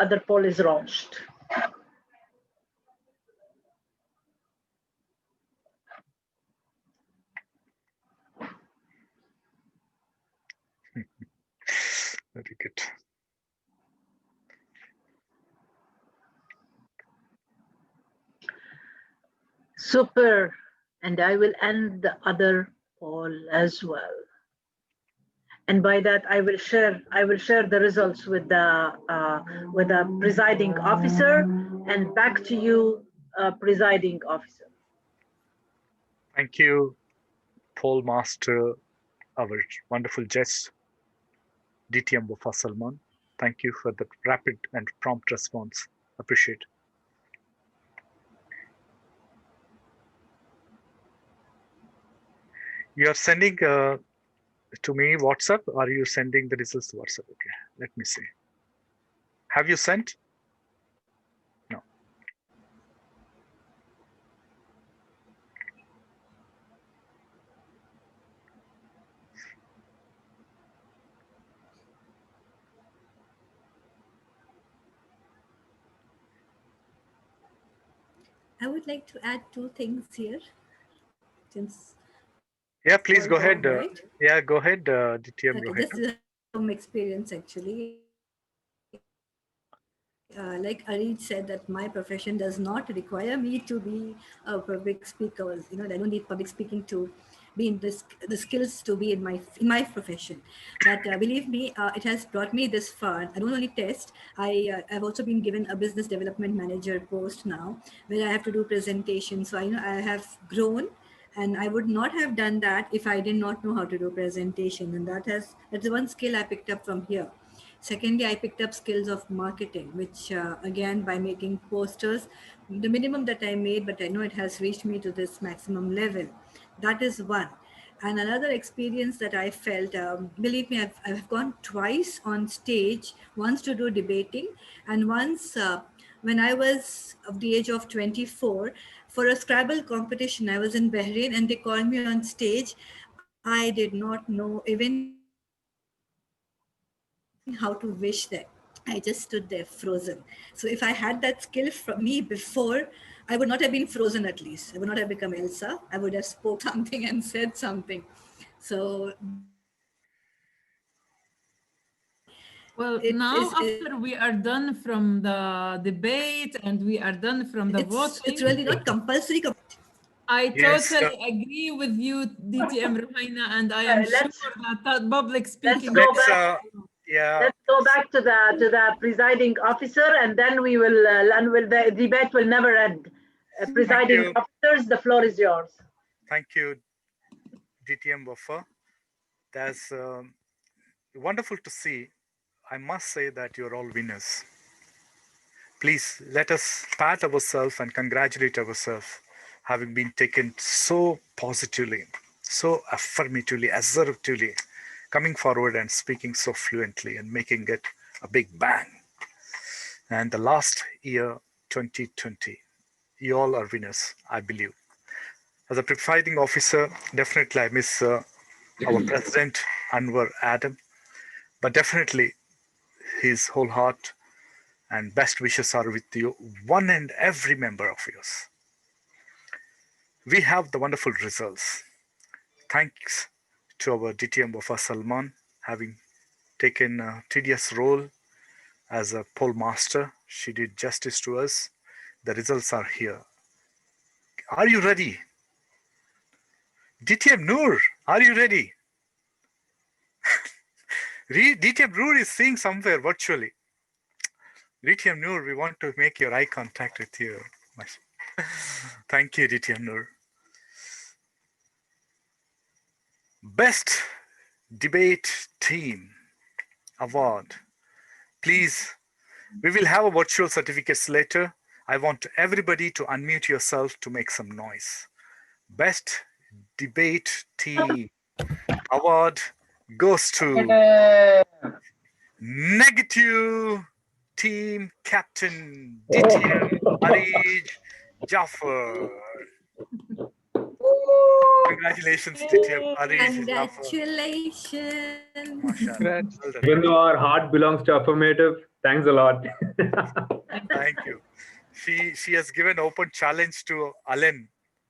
Other poll is launched. Very good. Super. And I will end the other poll as well. And by that, I will share the results with the presiding officer. And back to you, presiding officer. Thank you, poll master, our wonderful judge, DTM Wafa Salman. Thank you for the rapid and prompt response. Appreciate. You are sending to me WhatsApp, or are you sending the results to WhatsApp? Okay, let me see. Have you sent? No. I would like to add 2 things here. Since yeah, please go ahead. Right? Yeah, go ahead, DTM. Okay, this is from experience actually. Like Arid said, that my profession does not require me to be a public speaker. You know, I don't need public speaking to been the skills to be in my profession. But believe me, it has brought me this far. I don't only test. I've also been given a business development manager post now, where I have to do presentations. So I have grown, and I would not have done that if I did not know how to do presentation. And that's the one skill I picked up from here. Secondly, I picked up skills of marketing, which again, by making posters, the minimum that I made, but I know it has reached me to this maximum level. That is one. And another experience that I felt, believe me, I've gone twice on stage, once to do debating, and once when I was of the age of 24, for a Scrabble competition. I was in Bahrain and they called me on stage. I did not know even how to wish them. I just stood there frozen. So if I had that skill from me before, I would not have been frozen at least. I would not have become Elsa. I would have spoke something and said something. So well, now after we are done from the debate and we are done from the voting, it's really not compulsory. I totally agree with you, DTM Ruhaina, and I am sure that public speaking. Let's go back to the presiding officer, and then we will. The debate will never end. Presiding officers, the floor is yours. Thank you, DTM Wafa. That's wonderful to see. I must say that you're all winners. Please let us pat ourselves and congratulate ourselves, having been taken so positively, so affirmatively, assertively, coming forward and speaking so fluently and making it a big bang. And the last year, 2020, you all are winners, I believe. As a presiding officer, definitely I miss our president, Anwar Adam, but definitely his whole heart and best wishes are with you, one and every member of yours. We have the wonderful results. Thanks to our DTM Wafa Salman, having taken a tedious role as a poll master. She did justice to us. The results are here. Are you ready? DTM Noor, are you ready? DTM Noor is seeing somewhere virtually. DTM Noor, we want to make your eye contact with you. Thank you, DTM Noor. Best Debate Team Award. Please, we will have a virtual certificates later. I want everybody to unmute yourself to make some noise. Best Debate Team Award goes to Negative Team Captain DTM Arij Jaffer. Congratulations, DTM Arij Jaffer. Congratulations. Even though our heart belongs to affirmative, thanks a lot. Thank you. She has given open challenge to Alen.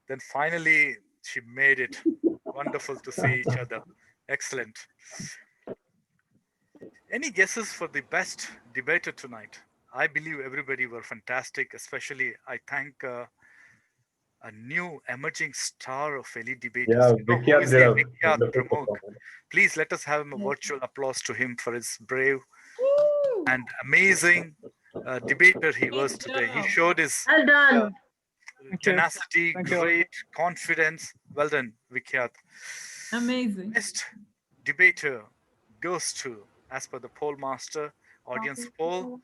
Then finally she made it. Wonderful to see each other. Excellent. Any guesses for the best debater tonight? I believe everybody were fantastic. Especially I thank a new emerging star of elite debaters. Yeah, Vikyat Pramukh. Please let us have him a virtual applause to him for his brave and amazing debater he was today. He showed his tenacity, great confidence. Well done, Vikyat. Amazing. Best debater goes to, as per the poll master, audience poll.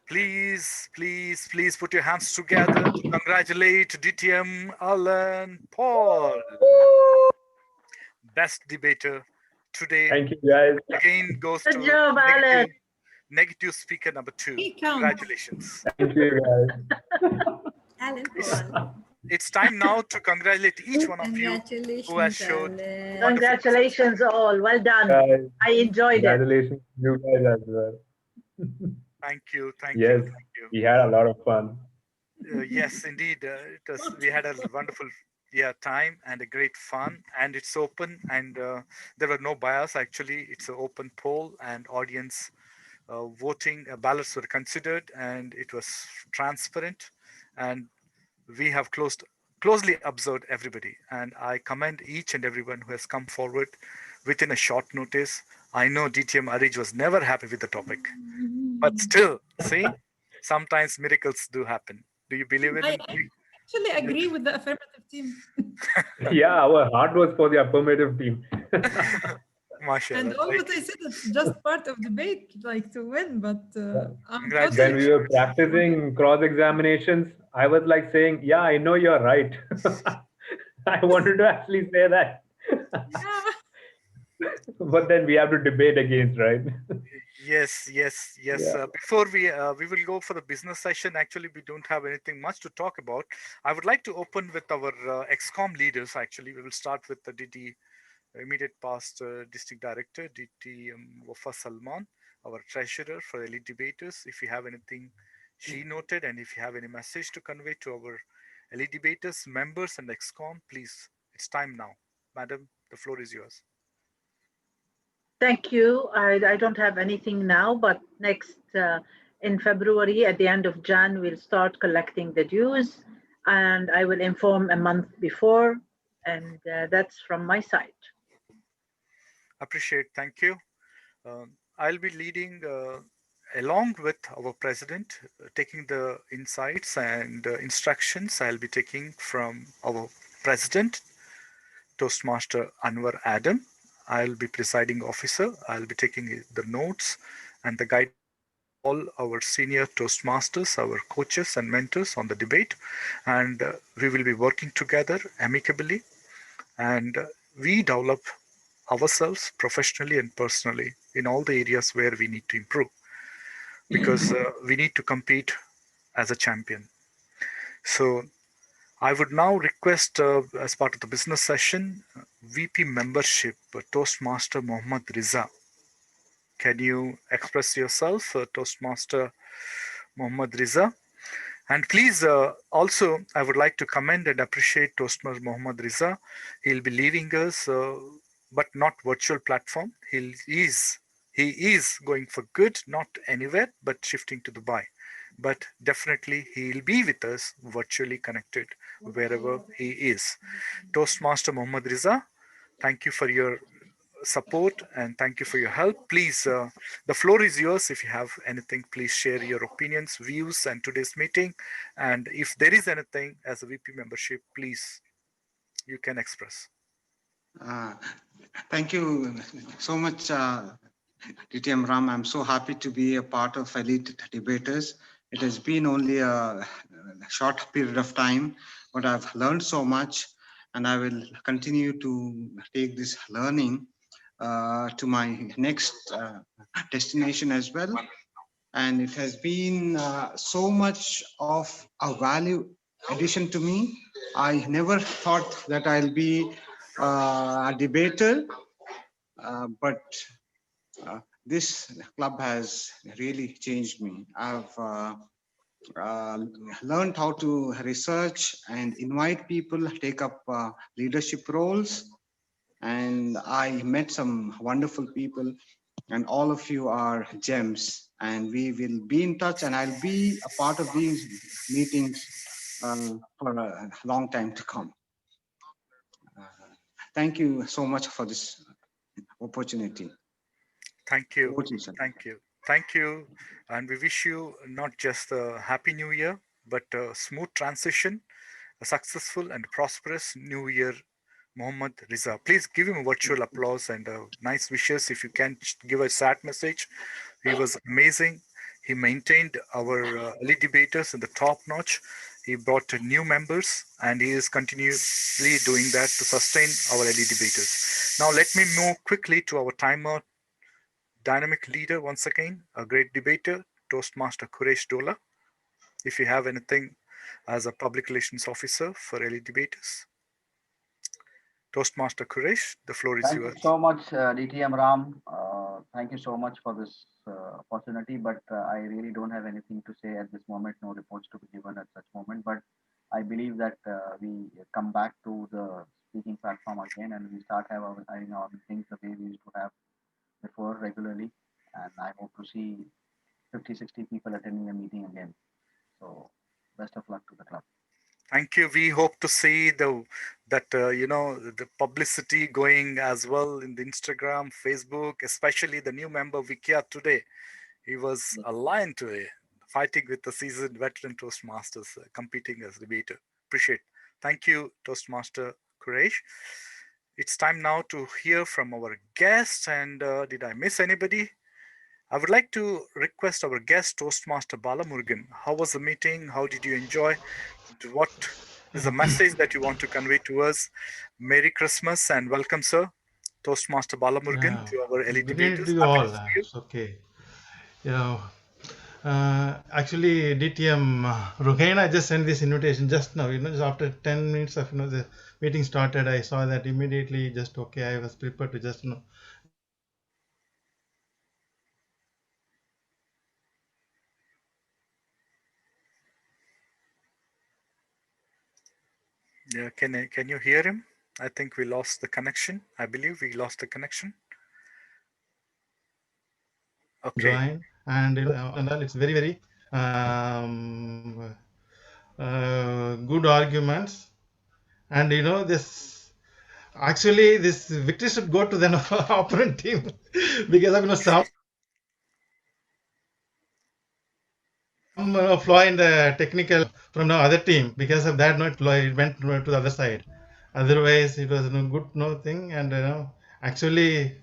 Please, please, please put your hands together to congratulate DTM Alan Paul. Best debater today. Thank you, guys. Again goes Good to job, Alan. negative speaker number 2. Congratulations. Thank you, guys. Alan Paul. It's time now to congratulate each one of you who has showed. Congratulations all. Well done. Guys, I enjoyed it. congratulations to you guys as well. Thank you. Thank Yes, you. we had a lot of fun. Yes, indeed. We had a wonderful time and a great fun, and it's open, and there were no bias. Actually, it's an open poll and audience voting. Ballots were considered, and it was transparent. And we have closed closely observed everybody, and I commend each and everyone who has come forward within a short notice. I know DTM Arij was never happy with the topic, but still, see, sometimes miracles do happen. Do you believe in I it? actually agree with the affirmative team. Yeah, our heart was for the affirmative team. Mashallah. And all what I said, it's just part of debate, like to win, but I'm When totally we were practicing cross examinations, I was like saying, "Yeah, I know you're right." I wanted to actually say that. yeah. But then we have to debate against, right? Yes, yes, yes. Yeah. Before we will go for the business session. Actually, we don't have anything much to talk about. I would like to open with our XCOM leaders. Actually, we will start with the DT immediate past district director DT Wafa Salman, our treasurer for elite debaters. If you have anything she noted, and if you have any message to convey to our elite debaters, members, and XCOM, please, it's time now, madam. The floor is yours. Thank you. I don't have anything now, but next in February, at the end of Jan, we'll start collecting the dues, and I will inform a month before, and that's from my side. Appreciate. Thank you. I'll be leading along with our president, taking the insights and instructions I'll be taking from our president, Toastmaster Anwar Adam. I'll be presiding officer. I'll be taking the notes and the guide all our senior Toastmasters, our coaches and mentors on the debate, and we will be working together amicably, and we develop ourselves professionally and personally in all the areas where we need to improve, because we need to compete as a champion. So I would now request, as part of the business session, VP membership, Toastmaster Mohammad Riza. Can you express yourself, Toastmaster Mohammad Riza? And please, also, I would like to commend and appreciate Toastmaster Mohammad Riza. He'll be leaving us, but not virtual platform. He is going for good, not anywhere, but shifting to Dubai. But definitely, he'll be with us virtually connected wherever he is. Toastmaster Mohammad Riza, thank you for your support and thank you for your help. Please, the floor is yours. If you have anything, please share your opinions, views, and today's meeting. And if there is anything as a VP membership, please, you can express. Thank you so much, DTM Ram. I'm so happy to be a part of Elite Debaters. It has been only a short period of time, but I've learned so much, and I will continue to take this learning to my next destination as well. And it has been so much of a value addition to me. I never thought that I'll be a debater, but this club has really changed me. I've learned how to research and invite people, take up leadership roles, and I met some wonderful people, and all of you are gems, and we will be in touch, and I'll be a part of these meetings for a long time to come. Thank you so much for this opportunity. Thank you. Thank you. Thank you. And we wish you not just a happy new year, but a smooth transition, a successful and prosperous new year, Mohammad Riza. Please give him a virtual applause and nice wishes. If you can give a sad message, he was amazing. He maintained our elite debaters in the top notch. He brought new members, and he is continuously doing that to sustain our elite debaters. Now, let me move quickly to our timer dynamic leader once again, a great debater, Toastmaster Quresh Dola. If you have anything as a public relations officer for elite debaters. Toastmaster Quresh, the floor is Thank yours. you so much, DTM Ram. Thank you so much for this opportunity, but I really don't have anything to say at this moment, no reports to be given at such moment, but I believe that we come back to the speaking platform again and we start having our meetings the way we used to have before regularly, and I hope to see 50, 60 people attending a meeting again. So best of luck to the club. Thank you. We hope to see the publicity going as well in the Instagram, Facebook, especially the new member Vikya today. He was a lion today, fighting with the seasoned veteran Toastmasters, competing as debater. Appreciate. Thank you, Toastmaster Quresh. It's time now to hear from our guests. And did I miss anybody? I would like to request our guest, Toastmaster Balamurgan. How was the meeting? How did you enjoy? What is the message that you want to convey to us? Merry Christmas and welcome, sir. Toastmaster Balamurgan to our LED Good evening debaters. to you Happy all. to see you. It's okay. You know, actually, DTM Rohena just sent this invitation just now. Just after 10 minutes of the meeting started, I saw that immediately. Just okay, I was prepared to just Yeah, can you hear him? I think we lost the connection. I believe we lost the connection. Okay. Join and it's very good arguments, and this actually this victory should go to the opponent team because of some flaw in the technical from the other team. Because of that, it went to the other side. Otherwise, it was no thing, and actually,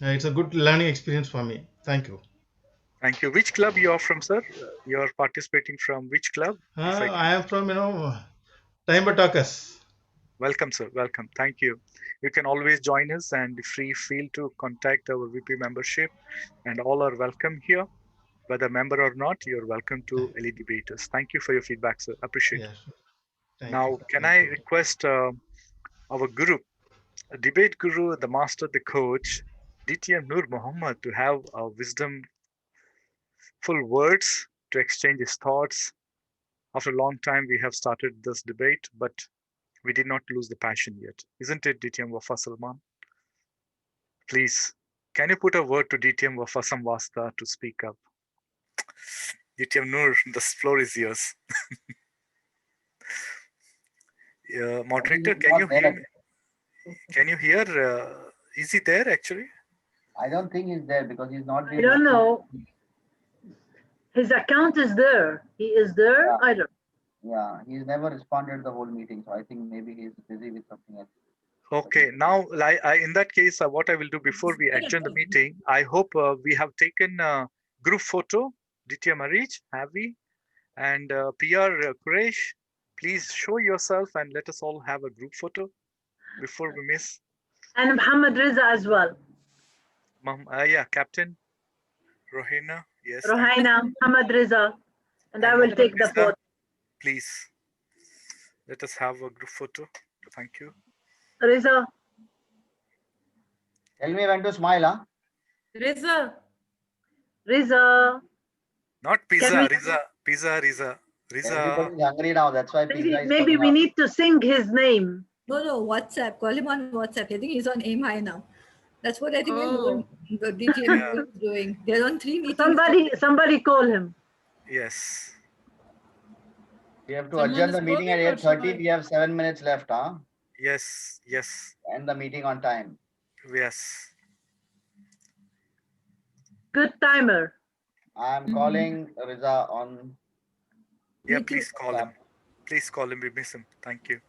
it's a good learning experience for me. Thank you. Thank you. Which club you are from, sir? You are participating from which club? I am from Timbertalkers. Welcome, sir. Welcome. Thank you. You can always join us and feel to contact our VP membership, and all are welcome here. Whether member or not, you're welcome to LED Debaters. Thank you for your feedback, sir. Appreciate it. Now, can I request our guru, debate guru, the master, the coach, DTM Nur Muhammad, to have wisdomful words to exchange his thoughts. After a long time, we have started this debate, but we did not lose the passion yet. Isn't it, DTM Wafa Salman? Please, can you put a word to DTM Wafa Samvasta to speak up? DTM Nur, the floor is yours. Moderator, can you hear me? Can you hear? Is he there actually? I don't think he's there because he's not. I don't know. His account is there. He is there. Yeah. I don't. Yeah, he's never responded the whole meeting, so I think maybe he's busy with something else. Okay, now in that case, what I will do before we adjourn the meeting, I hope we have taken a group photo. DTM Arij, have we? And PR Quresh, please show yourself and let us all have a group photo before we miss. And Muhammad Riza as well. Yeah, Captain Rohena. Yes. Rohena, Muhammad Riza, and I will take the photo. Please, let us have a group photo. Thank you. Riza. Tell me when to smile, huh? Riza. Riza. Not pizza, Riza. Pizza, Riza. Riza. Everybody's hungry now. That's why pizza is maybe we need to sing his name. No, WhatsApp. Call him on WhatsApp. I think he's on Aim High now. That's what I think the DTM is doing. They're on 3 meetings. Somebody call him. Yes. We have to adjourn the meeting at 8:30. We have 7 minutes left, huh? Yes, yes. End the meeting on time. Yes. Good timer. I'm calling Riza on. Yeah, please call him. Please call him. We miss him. Thank you.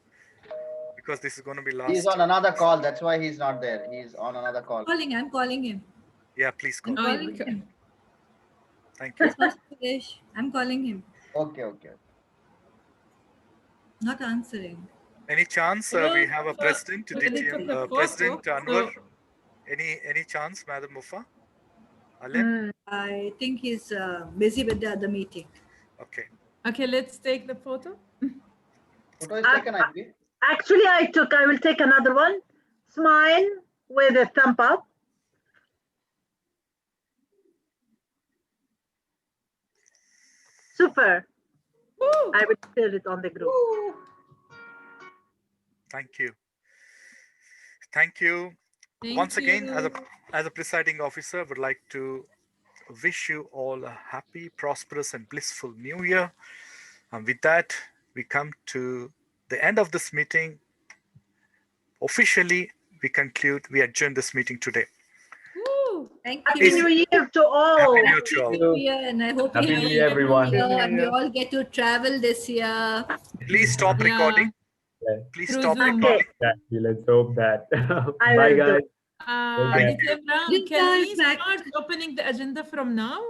Because this is going to be last. He's on another call. That's why he's not there. He's on another call. I'm calling him. Yeah, please call him. Thank you. I'm calling him. Okay. Not answering. Any chance we have a president to DTM? President Anwar? Any chance, Madam Mufa? I think he's busy with the other meeting. Okay. Okay, let's take the photo. Photo is taken, I believe. Actually, I will take another one. Smile with a thumb up. Super. Woo. I will share it on the group. Woo. Thank you. Thank you. Once again, as a presiding officer, I would like to wish you all a happy, prosperous, and blissful new year. And with that, we come to the end of this meeting. Officially, we conclude, we adjourn this meeting today. Woo! Thank Happy you. New Year to all. Happy New Year to all. Happy New Year, and I hope Happy you New have Year, a good everyone. year Happy New and we Year. all get to travel this year. Please stop Yeah. recording. Yeah, Please Through stop Zoom. recording. exactly. Let's hope that. I Bye, will do. guys. Okay. Aditya Brown, Good can we time, back. start opening the agenda from now?